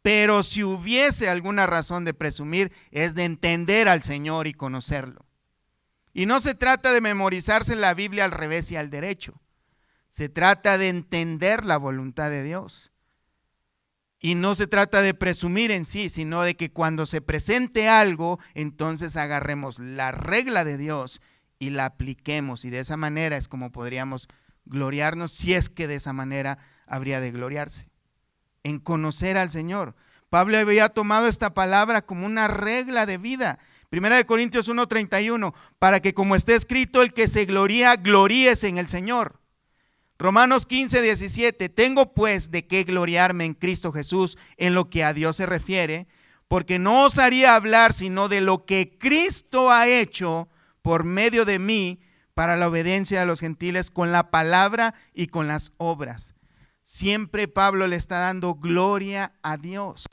pero si hubiese alguna razón de presumir, es de entender al Señor y conocerlo. Y no se trata de memorizarse la Biblia al revés y al derecho. Se trata de entender la voluntad de Dios. Y no se trata de presumir en sí, sino de que cuando se presente algo, entonces agarremos la regla de Dios y la apliquemos. Y de esa manera es como podríamos gloriarnos, si es que de esa manera habría de gloriarse. En conocer al Señor. Pablo había tomado esta palabra como una regla de vida. 1 Corintios 1:31, para que como está escrito, el que se gloría, gloríese en el Señor. Romanos 15:17, tengo pues de qué gloriarme en Cristo Jesús en lo que a Dios se refiere, porque no osaría hablar sino de lo que Cristo ha hecho por medio de mí para la obediencia de los gentiles con la palabra y con las obras. Siempre Pablo le está dando gloria a Dios.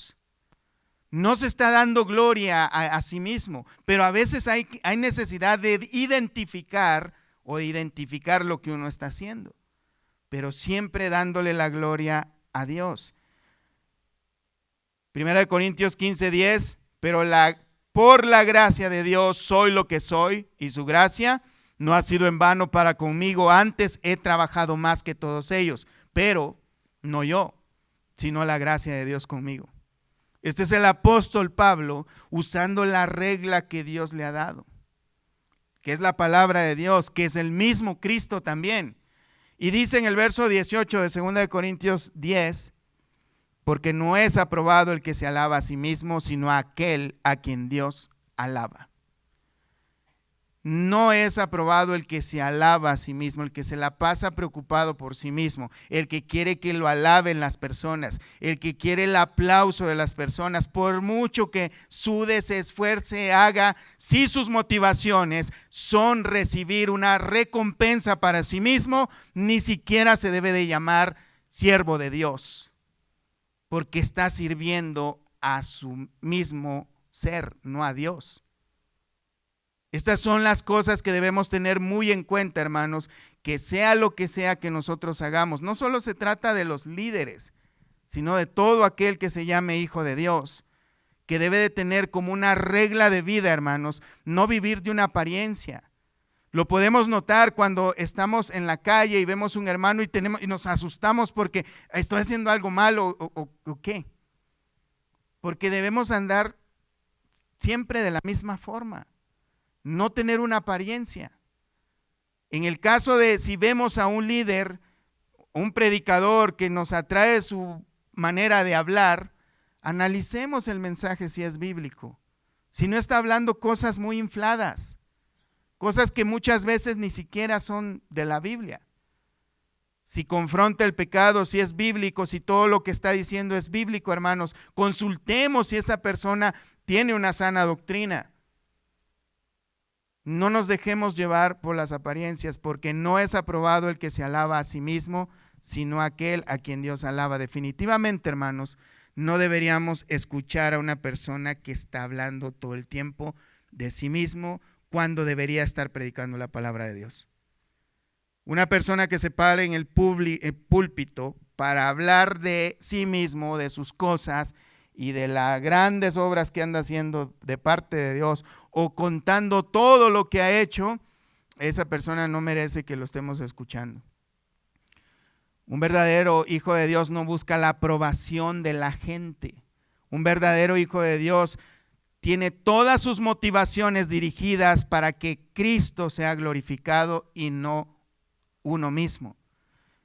No se está dando gloria a sí mismo, pero a veces hay necesidad de identificar lo que uno está haciendo, pero siempre dándole la gloria a Dios. 1 Corintios 15:10, pero por la gracia de Dios soy lo que soy, y su gracia no ha sido en vano para conmigo, antes he trabajado más que todos ellos, pero no yo, sino la gracia de Dios conmigo. Este es el apóstol Pablo usando la regla que Dios le ha dado, que es la palabra de Dios, que es el mismo Cristo también. Y dice en el verso 18 de 2 Corintios 10, porque no es aprobado el que se alaba a sí mismo, sino aquel a quien Dios alaba. No es aprobado el que se alaba a sí mismo, el que se la pasa preocupado por sí mismo, el que quiere que lo alaben las personas, el que quiere el aplauso de las personas, por mucho que sude, se esfuerce, haga, si sus motivaciones son recibir una recompensa para sí mismo, ni siquiera se debe de llamar siervo de Dios, porque está sirviendo a su mismo ser, no a Dios. Estas son las cosas que debemos tener muy en cuenta, hermanos, que sea lo que sea que nosotros hagamos. No solo se trata de los líderes, sino de todo aquel que se llame hijo de Dios, que debe de tener como una regla de vida, hermanos, no vivir de una apariencia. Lo podemos notar cuando estamos en la calle y vemos un hermano y nos asustamos porque estoy haciendo algo malo o qué. Porque debemos andar siempre de la misma forma, no tener una apariencia. En el caso de si vemos a un líder, un predicador que nos atrae su manera de hablar, analicemos el mensaje si es bíblico. Si no está hablando cosas muy infladas, cosas que muchas veces ni siquiera son de la Biblia. Si confronta el pecado, si es bíblico, si todo lo que está diciendo es bíblico, hermanos, consultemos si esa persona tiene una sana doctrina. No nos dejemos llevar por las apariencias, porque no es aprobado el que se alaba a sí mismo, sino aquel a quien Dios alaba. Definitivamente, hermanos, no deberíamos escuchar a una persona que está hablando todo el tiempo de sí mismo cuando debería estar predicando la palabra de Dios. Una persona que se para en el púlpito para hablar de sí mismo, de sus cosas y de las grandes obras que anda haciendo de parte de Dios, o contando todo lo que ha hecho, esa persona no merece que lo estemos escuchando. Un verdadero hijo de Dios no busca la aprobación de la gente. Un verdadero hijo de Dios tiene todas sus motivaciones dirigidas para que Cristo sea glorificado y no uno mismo.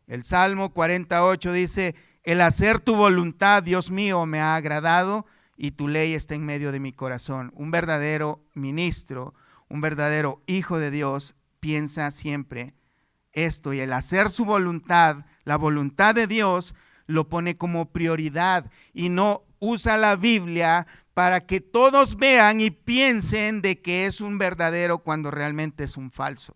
El Salmo 48 dice: el hacer tu voluntad, Dios mío, me ha agradado y tu ley está en medio de mi corazón. Un verdadero ministro, un verdadero hijo de Dios piensa siempre esto, y el hacer su voluntad, la voluntad de Dios, lo pone como prioridad y no usa la Biblia para que todos vean y piensen de que es un verdadero cuando realmente es un falso.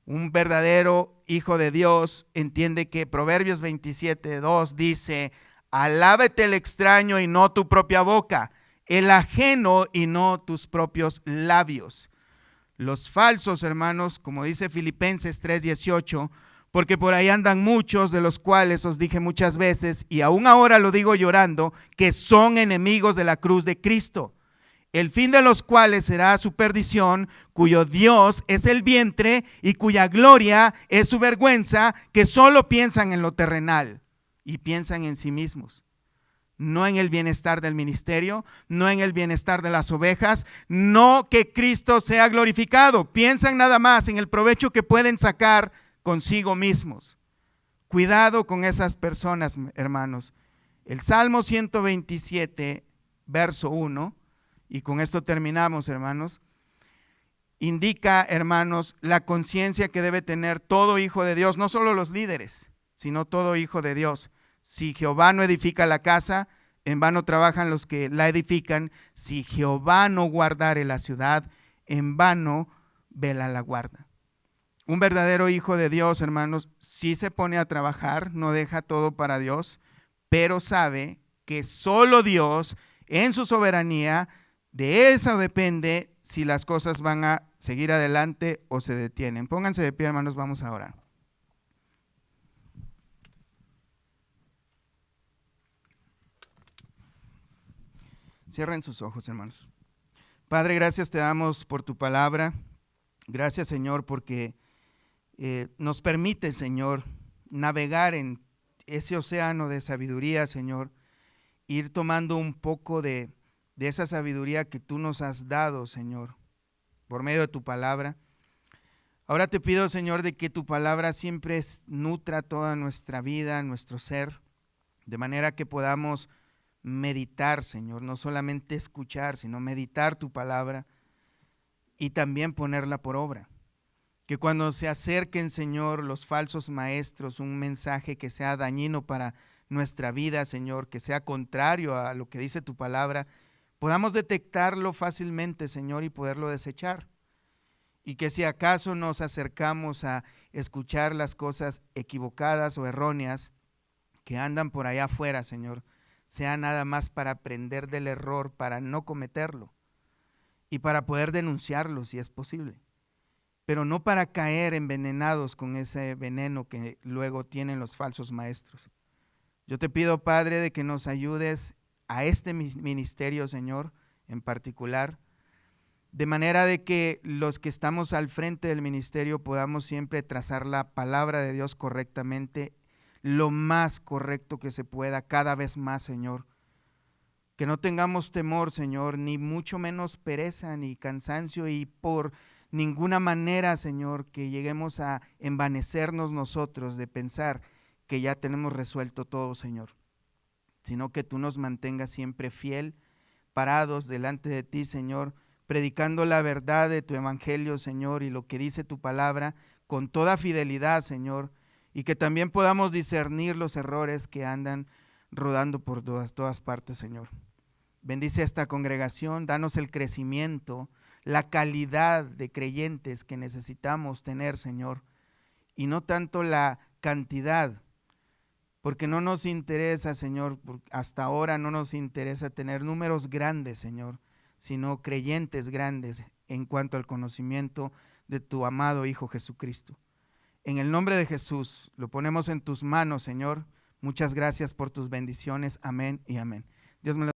Un verdadero hijo de Dios entiende que Proverbios 27:2 dice: alábete el extraño y no tu propia boca, el ajeno y no tus propios labios. Los falsos, hermanos, como dice Filipenses 3:18, porque por ahí andan muchos, de los cuales os dije muchas veces, y aún ahora lo digo llorando, que son enemigos de la cruz de Cristo, el fin de los cuales será su perdición, cuyo Dios es el vientre y cuya gloria es su vergüenza, que solo piensan en lo terrenal y piensan en sí mismos. No en el bienestar del ministerio, no en el bienestar de las ovejas, no que Cristo sea glorificado. Piensan nada más en el provecho que pueden sacar consigo mismos. Cuidado con esas personas, hermanos. El Salmo 127, verso 1, y con esto terminamos, hermanos, indica, hermanos, la conciencia que debe tener todo hijo de Dios, no solo los líderes, sino todo hijo de Dios. Si Jehová no edifica la casa, en vano trabajan los que la edifican. Si Jehová no guardare la ciudad, en vano vela la guarda. Un verdadero hijo de Dios, hermanos, sí se pone a trabajar, no deja todo para Dios, pero sabe que solo Dios, en su soberanía, de eso depende si las cosas van a seguir adelante o se detienen. Pónganse de pie, hermanos, vamos a orar. Cierren sus ojos, hermanos. Padre, gracias te damos por tu palabra. Gracias, Señor, porque nos permite, Señor, navegar en ese océano de sabiduría, Señor, ir tomando un poco de esa sabiduría que tú nos has dado, Señor, por medio de tu palabra. Ahora te pido, Señor, de que tu palabra siempre nutra toda nuestra vida, nuestro ser, de manera que podamos meditar, Señor, no solamente escuchar, sino meditar tu palabra y también ponerla por obra. Que cuando se acerquen, Señor, los falsos maestros, un mensaje que sea dañino para nuestra vida, Señor, que sea contrario a lo que dice tu palabra, podamos detectarlo fácilmente, Señor, y poderlo desechar. Y que si acaso nos acercamos a escuchar las cosas equivocadas o erróneas que andan por allá afuera, Señor, sea nada más para aprender del error, para no cometerlo y para poder denunciarlo si es posible, pero no para caer envenenados con ese veneno que luego tienen los falsos maestros. Yo te pido, Padre, de que nos ayudes a este ministerio, Señor, en particular, de manera de que los que estamos al frente del ministerio podamos siempre trazar la palabra de Dios correctamente, lo más correcto que se pueda, cada vez más, Señor, Que no tengamos temor, Señor, ni mucho menos pereza ni cansancio, y por ninguna manera, Señor, que lleguemos a envanecernos nosotros de pensar que ya tenemos resuelto todo, Señor, sino que tú nos mantengas siempre fiel, parados delante de ti, Señor, predicando la verdad de tu evangelio, Señor, y lo que dice tu palabra con toda fidelidad, Señor, y que también podamos discernir los errores que andan rodando por todas partes, Señor. Bendice a esta congregación, danos el crecimiento, la calidad de creyentes que necesitamos tener, Señor, y no tanto la cantidad, porque no nos interesa, Señor, hasta ahora no nos interesa tener números grandes, Señor, sino creyentes grandes en cuanto al conocimiento de tu amado Hijo Jesucristo. En el nombre de Jesús, lo ponemos en tus manos, Señor. Muchas gracias por tus bendiciones. Amén y amén. Dios me lo